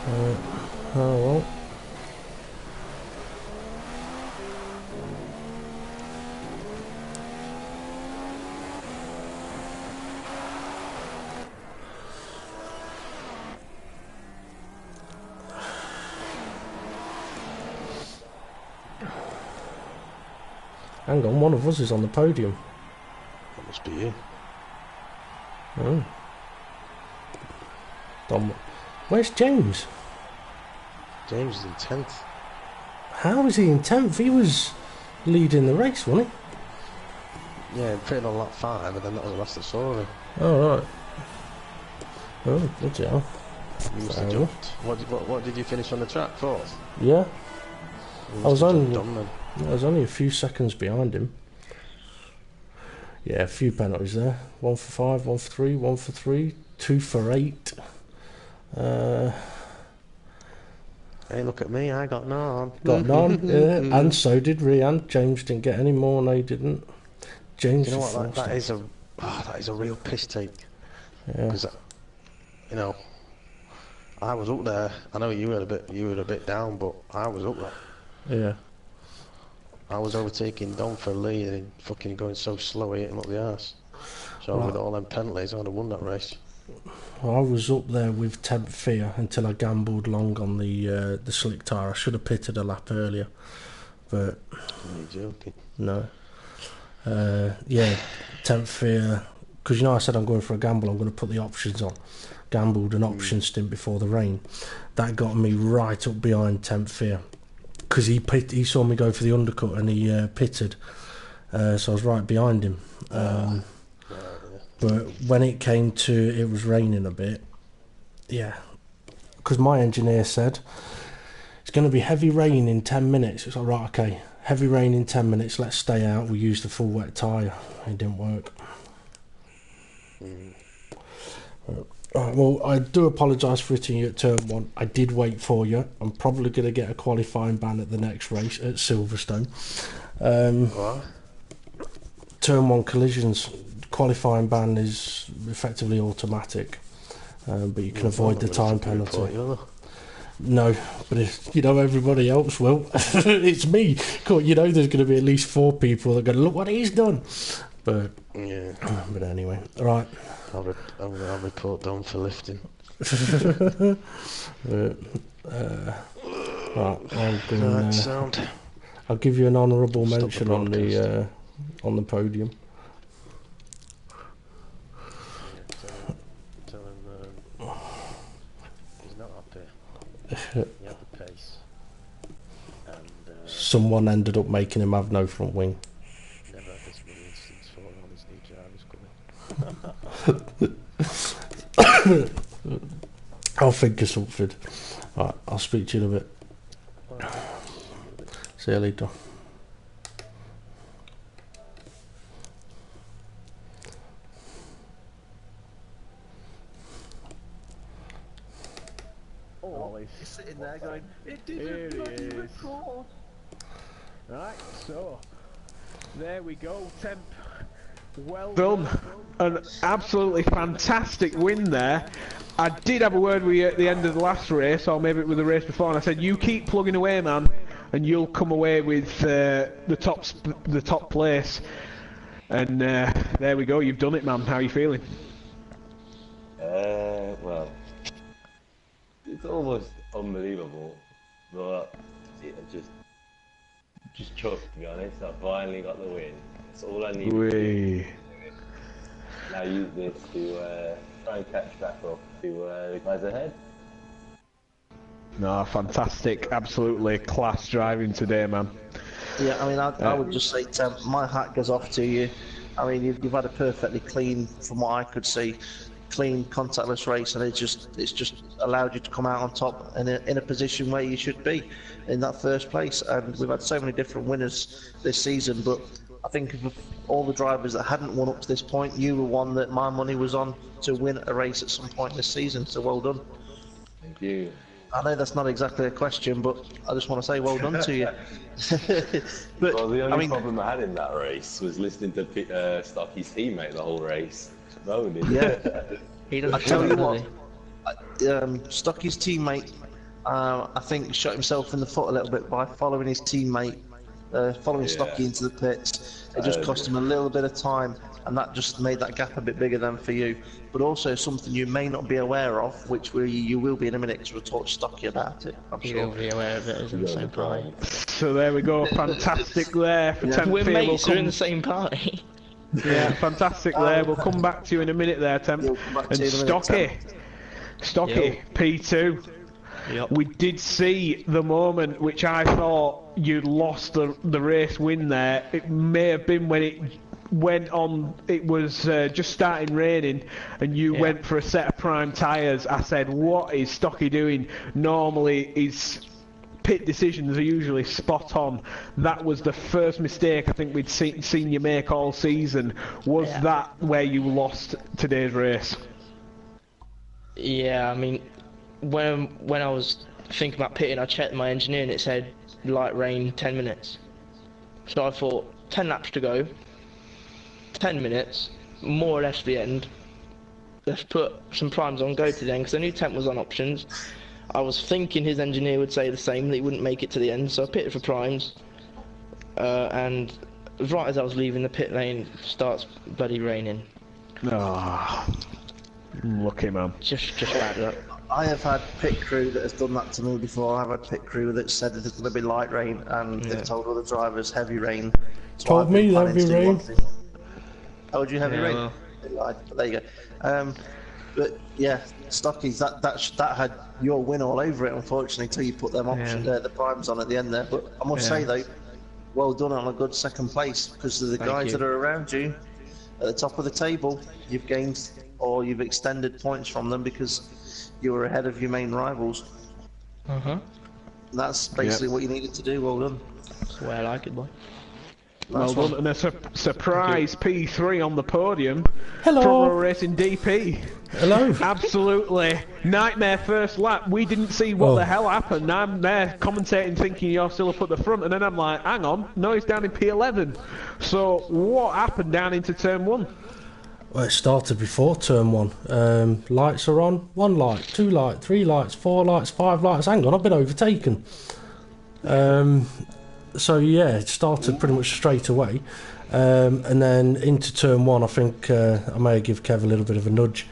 Oh well. Hang on, one of us is on the podium. That must be you. Oh. Dom. Where's James? James is in 10th. How is he in 10th? He was leading the race, wasn't he? Yeah, pitting on lap 5, and then that was the last I saw him. Oh, right. Oh, bloody hell. You must have jumped. What did you finish on the track? 4th? Yeah. I was only a few seconds behind him. Yeah, a few penalties there. 1 for 5, 1 for 3, 1 for 3, 2 for 8. Hey, look at me, I got none. Got none, yeah. And so did Rian. James didn't get any more, no he didn't. James, you know what, that is a real piss take. Yeah. Because, you know, I was up there. I know you were a bit down, but I was up there. Yeah. I was overtaking Don for Lee and fucking going so slow, I hit him up the arse. So Right. with all them penalties, I'd have won that race. I was up there with Temp Fear until I gambled long on the slick tyre. I should have pitted a lap earlier, but Are you joking? no. Yeah, Temp Fear because you know I said I'm going for a gamble, I'm going to put the options on. Gambled an option stint before the rain. That got me right up behind 10th Fear, because he saw me go for the undercut and he pitted, so I was right behind him. But when it came to it was raining a bit, yeah, because my engineer said it's going to be heavy rain in 10 minutes. It's like, right, okay, heavy rain in 10 minutes, let's stay out, we'll use the full wet tyre. It didn't work. Well, I do apologise for hitting you at turn 1. I did wait for you. I'm probably going to get a qualifying ban at the next race at Silverstone. Turn 1 collisions, qualifying ban is effectively automatic, but you can avoid the time penalty. No, but if, you know, everybody else will. It's me. You know, there's going to be at least 4 people that are going to look what he's done. But yeah. But anyway, right. I'll report down for lifting. Right, I'm gonna, sound. I'll give you an honourable mention on the podium. Tell him he's not happy. He had the pace. And Someone ended up making him have no front wing. never had this many incidents for all his new drivers coming. I'll think of something. Right, I'll speak to you in a bit. See you later. Oh, he's sitting there going, it didn't bloody record. Right, so there we go, Temp. Well Done. An absolutely fantastic win there. I did have a word with you at the end of the last race, or maybe it was the race before, and I said, you keep plugging away, man, and you'll come away with the top place. And there we go, you've done it, man. How are you feeling? Well, it's almost unbelievable, but it just chuffed, to be honest. I finally got the win. That's all I need. Now use this to try and catch back up to the guys ahead. No, fantastic. Absolutely class driving today, man. Yeah, I mean, I would just say, Temp, my hat goes off to you. I mean, you've had a perfectly clean, from what I could see, clean, contactless race, and it's just allowed you to come out on top in a position where you should be, in that first place. And we've had so many different winners this season, but I think of all the drivers that hadn't won up to this point, you were one that my money was on to win a race at some point this season, so well done. Thank you. I know that's not exactly a question, but I just want to say well done to you. But, well, the only problem I had in that race was listening to Stocky's teammate the whole race. Yeah, he doesn't. I tell you what, Stocky's teammate, I think, shot himself in the foot a little bit by following his teammate, following Stocky into the pits. It just cost him a little bit of time, and that just made that gap a bit bigger than for you. But also something you may not be aware of, which you will be in a minute, because we'll talk to Stocky about it, I'm sure. You'll be aware of it, as in the same party. So there we go, fantastic there for 10th. We're mates, we're in the same party. Yeah, fantastic there. We'll come back to you in a minute there, Temp. And Stocky, P2. Yep. We did see the moment which I thought you'd lost the race win there. It may have been when it went on, it was just starting raining, and you went for a set of prime tyres. I said, what is Stocky doing? Normally his pit decisions are usually spot on. That was the first mistake I think we'd seen you make all season. Was that where you lost today's race? Yeah, I mean, when I was thinking about pitting, I checked my engineer and it said light rain 10 minutes. So I thought 10 laps to go, 10 minutes, more or less the end. Let's put some primes on, go to the end, because I knew Temp was on options. I was thinking his engineer would say the same, that he wouldn't make it to the end, so I pitted for primes. And right as I was leaving the pit lane, starts bloody raining. Ah, lucky man. Just bad luck. I have had pit crew that has done that to me before. I've had pit crew that said there's going to be light rain, and they've told other drivers heavy rain. So Told me heavy rain. Oh, do you heavy rain? lied, but there you go. But yeah, Stockies, that had your win all over it, unfortunately, until you put them options there, the primes on at the end there. But I must say though, well done on a good second place, because of the guys that are around you at the top of the table. You've gained or you've extended points from them because you were ahead of your main rivals. That's basically what you needed to do. Well done. That's the way I like it, boy. Well done, and a surprise P3 on the podium. Hello. Front row racing DP. Hello. Absolutely nightmare first lap. We didn't see what the hell happened. I'm there commentating thinking you're still up at the front, and then I'm like, hang on, no, he's down in P11. So what happened down into turn 1? Well, it started before turn 1. Lights are on. 1 light, 2 lights, 3 lights, 4 lights, 5 lights. Hang on, I've been overtaken. So yeah, it started pretty much straight away, and then into turn 1, I think I may give Kev a little bit of a nudge,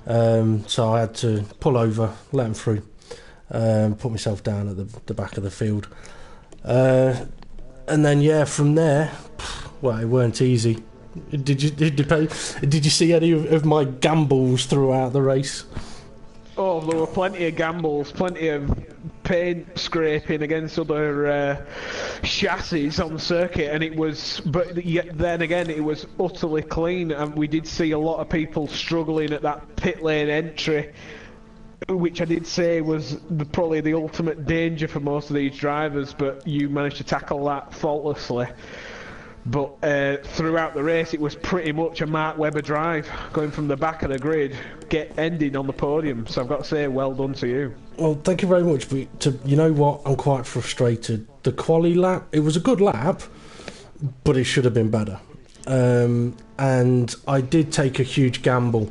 so I had to pull over, let him through, put myself down at the back of the field, and then yeah, from there, well, it weren't easy. Did you see any of my gambles throughout the race? Oh, there were plenty of gambles, plenty of paint scraping against other chassis on the circuit, and it was, but yet then again, it was utterly clean, and we did see a lot of people struggling at that pit lane entry, which I did say was probably the ultimate danger for most of these drivers, but you managed to tackle that faultlessly. But throughout the race, it was pretty much a Mark Webber drive, going from the back of the grid, ending on the podium. So I've got to say, well done to you. Well, thank you very much. But you know what? I'm quite frustrated. The quali lap, it was a good lap, but it should have been better. And I did take a huge gamble.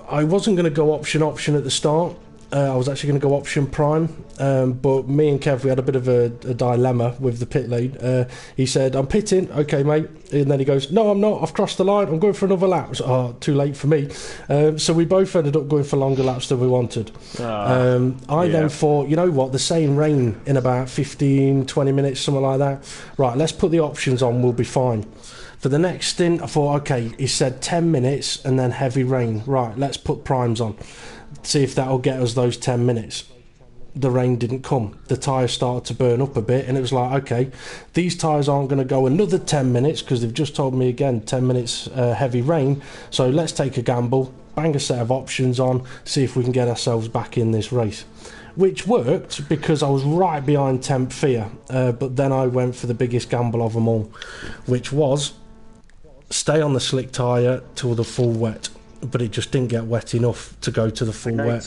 I wasn't going to go option at the start. I was actually going to go option prime, but me and Kev, we had a bit of a dilemma with the pit lane. He said, I'm pitting, okay mate, and then he goes, no I'm not, I've crossed the line, I'm going for another lap. So, too late for me. So we both ended up going for longer laps than we wanted. I then thought, you know what, the same rain in about 15-20 minutes, something like that. Right, let's put the options on, we'll be fine. For the next stint, I thought, okay, he said 10 minutes and then heavy rain. Right, let's put primes on. See if that'll get us those 10 minutes. The rain didn't come. The tyres started to burn up a bit, and it was like, okay, these tyres aren't going to go another 10 minutes because they've just told me again 10 minutes heavy rain. So let's take a gamble, bang a set of options on, see if we can get ourselves back in this race. Which worked because I was right behind Temp Fear, but then I went for the biggest gamble of them all, which was stay on the slick tyre till the full wet. But it just didn't get wet enough to go to the full wet.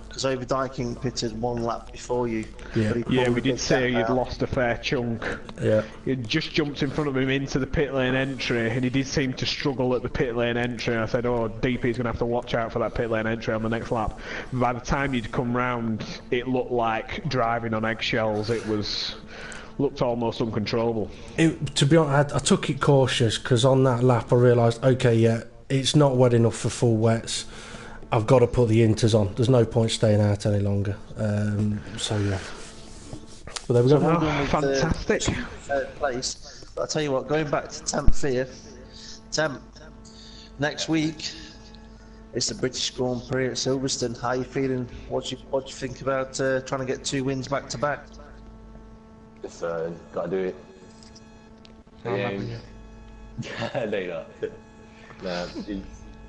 Because Overdyking pitted 1 lap before you. Yeah, we did say you'd lost a fair chunk. Yeah. You just jumped in front of him into the pit lane entry, and he did seem to struggle at the pit lane entry. I said, oh, DP's going to have to watch out for that pit lane entry on the next lap. By the time you'd come round, it looked like driving on eggshells. It looked almost uncontrollable. To be honest, I took it cautious, because on that lap I realised, okay, yeah, it's not wet enough for full wets. I've got to put the inters on. There's no point staying out any longer. So yeah. But there we go. Fantastic. Third place. But I'll tell you what, going back to Temp Fear, Temp, next week it's the British Grand Prix at Silverstone. How are you feeling? What do you think about trying to get 2 wins back to back? Just gotta do it. There you go. Nah,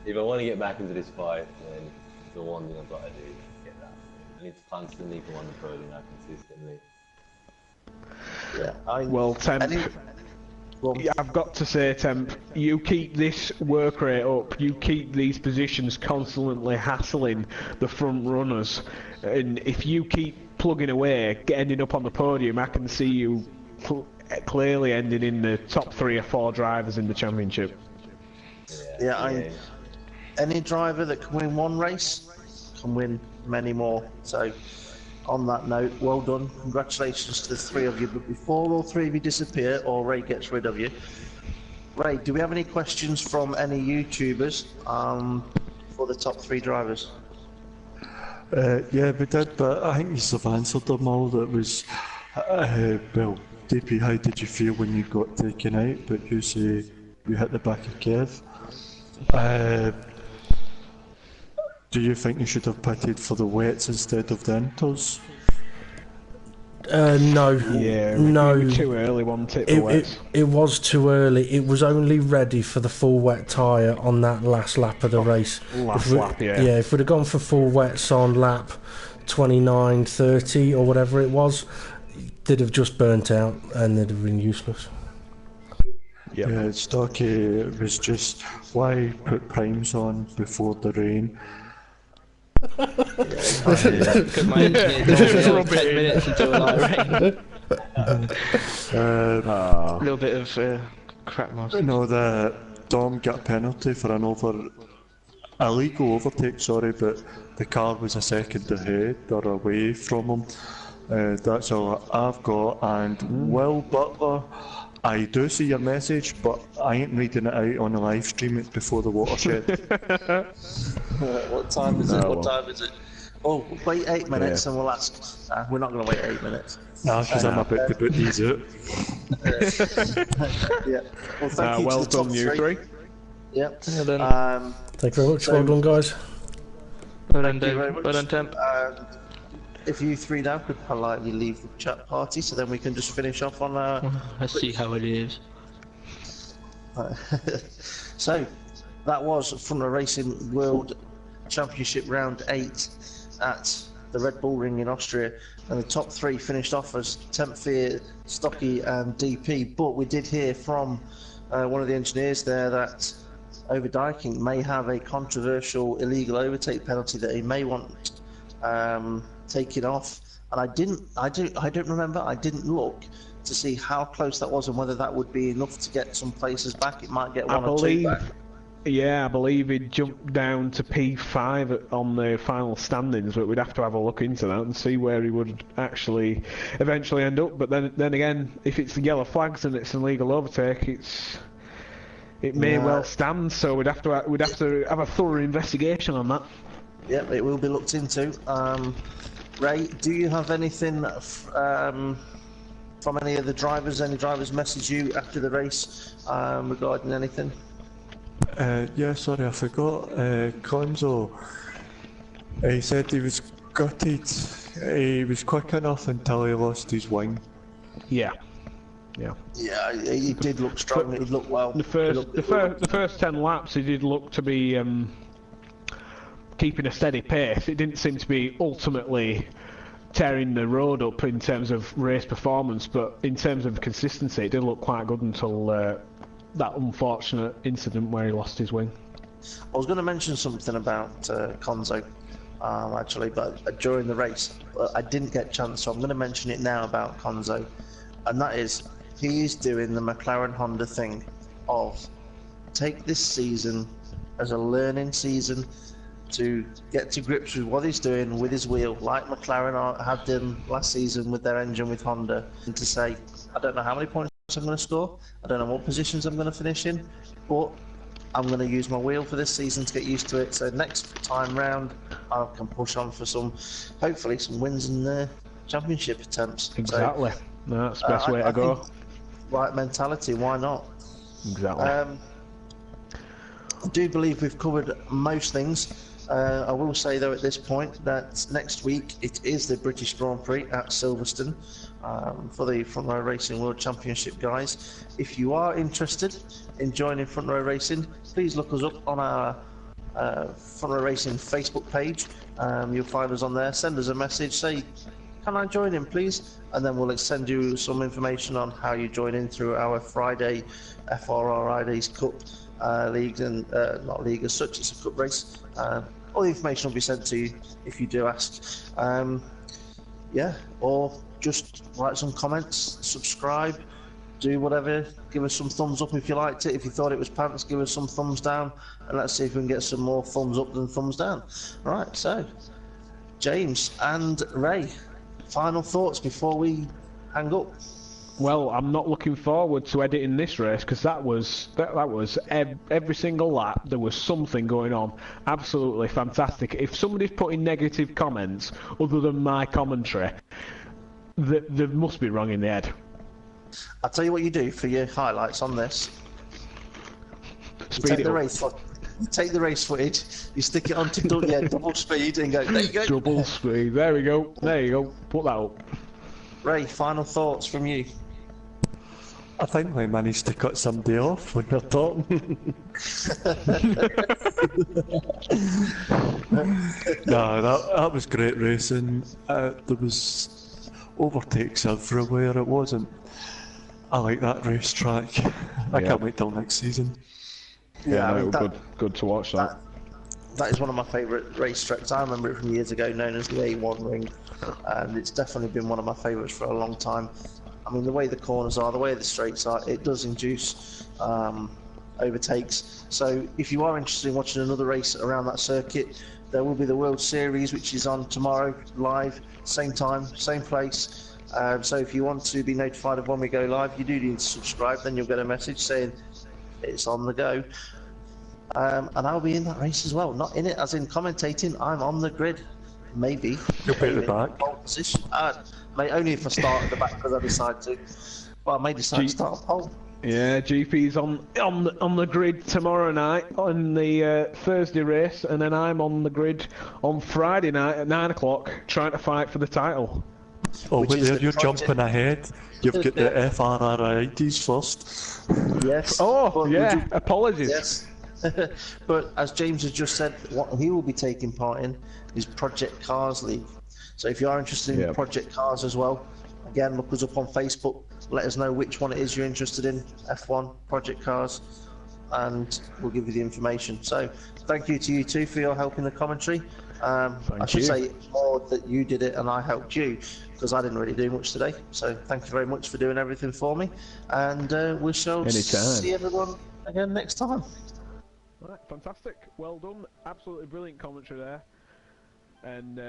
if I want to get back into this fight, then the one thing I've got to do is get that. I need to constantly come on the podium now, consistently. Yeah, well, Temp, I've got to say, Temp, you keep this work rate up, you keep these positions constantly hassling the front runners, and if you keep plugging away, ending up on the podium, I can see you clearly ending in the top 3 or 4 drivers in the championship. Any driver that can win 1 race can win many more. So, on that note, well done. Congratulations to the 3 of you. But before all 3 of you disappear, or Ray gets rid of you, Ray, do we have any questions from any YouTubers for the top 3 drivers? Yeah, we did, but I think you've answered them all. That was, well, DP, how did you feel when you got taken out? But you say you hit the back of Kev. Do you think you should have pitted for the wets instead of the inters? No. Yeah, no. we were too early, wasn't it, for wets? It was too early. It was only ready for the full wet tyre on that last lap of the race. Last lap, yeah. Yeah, if we'd have gone for full wets on lap 29, 30 or whatever it was, they'd have just burnt out and they'd have been useless. Yep. Yeah, Stocky was just, why put primes on before the rain? Because my engineer told me 10 minutes until it rain. A little bit of crap master. No, the Dom got a penalty for an illegal overtake, sorry, but the car was a second ahead or away from him. That's all I've got. And Will Butler, I do see your message, but I ain't reading it out on the live stream. It's before the watershed. What time is it? What time is it? Oh, wait 8 minutes and we'll ask. We're not going to wait 8 minutes. No, because I'm about to put these out. Yeah. Well, thank you well to the done, you three. Yep. Thank you very much. Well done, guys. Well done, Dave. Well done, Temp. If you three now could politely leave the chat party, so then we can just finish off on. I see how it is. So, that was from the Racing World Championship Round 8 at the Red Bull Ring in Austria, and the top three finished off as Tempfear, Stocky and DP, but we did hear from one of the engineers there that Overdyking may have a controversial illegal overtake penalty that he may want taken off, and I don't remember, I didn't look to see how close that was and whether that would be enough to get some places back. It might get one or two back. Yeah, I believe he jumped down to P5 on the final standings, but we'd have to have a look into that and see where he would actually eventually end up. But then again, if it's the yellow flags and it's an illegal overtake, it may well stand. So we'd have to have a thorough investigation on that. Yep, it will be looked into. Ray, do you have anything from any of the drivers? Any drivers message you after the race regarding anything? Yeah, sorry, I forgot. Conzo, he said he was gutted. He was quick enough until he lost his wing. Yeah, he did look strong. He looked well. The first 10 laps, he did look to be keeping a steady pace. It didn't seem to be ultimately tearing the road up in terms of race performance, but in terms of consistency, it did look quite good until that unfortunate incident where he lost his wing. I was going to mention something about Conzo, actually, but during the race, I didn't get a chance, so I'm going to mention it now about Conzo, and that is, he is doing the McLaren Honda thing of take this season as a learning season to get to grips with what he's doing with his wheel, like McLaren had done last season with their engine with Honda, and to say, I don't know how many points I'm going to score, I don't know what positions I'm going to finish in, but I'm going to use my wheel for this season to get used to it, so next time round I can push on for hopefully some wins in championship attempts. Exactly. So, no, that's the best way to go. Right mentality, why not? Exactly. I do believe we've covered most things. I will say though at this point that next week it is the British Grand Prix at Silverstone for the Front Row Racing World Championship, guys. If you are interested in joining Front Row Racing, please look us up on our Front Row Racing Facebook page. You'll find us on there. Send us a message, say, can I join in please? And then we'll send you some information on how you join in through our Friday FRR IDs Cup league, and not league as such, it's a cup race. All the information will be sent to you if you do ask. Yeah, or just write some comments, subscribe, do whatever, give us some thumbs up if you liked it. If you thought it was pants, give us some thumbs down, and let's see if we can get some more thumbs up than thumbs down. Right, so James and Ray, final thoughts before we hang up. Well, I'm not looking forward to editing this race because that was every single lap there was something going on. Absolutely fantastic. If somebody's putting negative comments other than my commentary, they must be wrong in the head. I'll tell you what you do for your highlights on this. Speed it up. You take the race footage, you stick it onto double speed, and go. There you go. Double speed. There we go. There you go. Put that up. Ray, final thoughts from you. I think we managed to cut somebody off when you're talking. No, that was great racing. There was overtakes everywhere. It wasn't. I like that racetrack. I can't wait till next season. Yeah, I mean, good to watch that. That is one of my favourite racetracks. I remember it from years ago, known as the A1 Ring, and it's definitely been one of my favourites for a long time. I mean, the way the corners are, the way the straights are, it does induce overtakes. So if you are interested in watching another race around that circuit, there will be the World Series, which is on tomorrow, live, same time, same place. So if you want to be notified of when we go live, you do need to subscribe, then you'll get a message saying it's on the go. And I'll be in that race as well. Not in it as in commentating, I'm on the grid. Maybe. You'll be at the back. Pole position. Mate, only if I start at the back because I decide to. Well, I may decide to start a pole. Yeah, GP's on the grid tomorrow night on the Thursday race, and then I'm on the grid on Friday night at 9 o'clock trying to fight for the title. Oh, but there you're jumping ahead. You've got the FRR IDs first. Yes. Oh, yeah, apologies. Yes. But as James has just said, what he will be taking part in is Project Cars League. So if you are interested in Project Cars as well, again, look us up on Facebook. Let us know which one it is you're interested in, F1, Project Cars, and we'll give you the information. So thank you to you two for your help in the commentary. I should say more that you did it and I helped you, because I didn't really do much today. So thank you very much for doing everything for me, and we shall see everyone again next time. Right, fantastic. Well done. Absolutely brilliant commentary there. And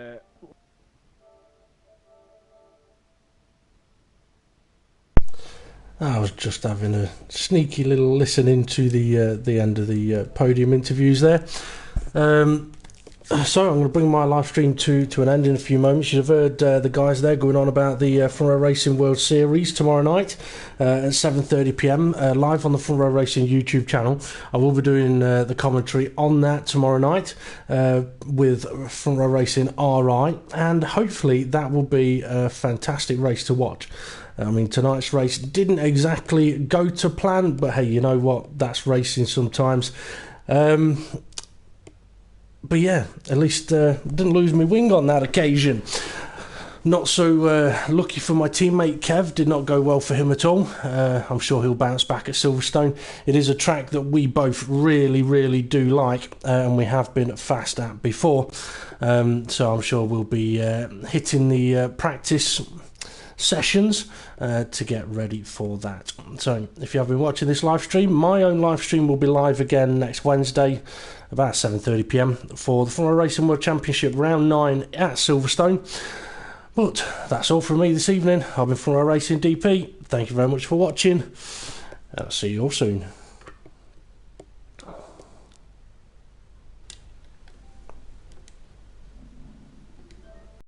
I was just having a sneaky little listen into the end of the podium interviews there. So I'm going to bring my live stream to an end in a few moments. You've heard the guys there going on about the Front Row Racing World Series tomorrow night at 7:30 PM live on the Front Row Racing YouTube channel. I will be doing the commentary on that tomorrow night with Front Row Racing RI, and hopefully that will be a fantastic race to watch. I mean, tonight's race didn't exactly go to plan, but hey, you know what? That's racing sometimes. But yeah, at least didn't lose my wing on that occasion. Not so lucky for my teammate Kev, did not go well for him at all. I'm sure he'll bounce back at Silverstone. It is a track that we both really do like, and we have been fast at before. So I'm sure we'll be hitting the practice sessions to get ready for that. So if you have been watching this live stream, my own live stream will be live again next Wednesday about 7:30 PM for the Front Row Racing World Championship Round 9 at Silverstone. But that's all from me this evening. I've been Front Row Racing DP. Thank you very much for watching, and I'll see you all soon.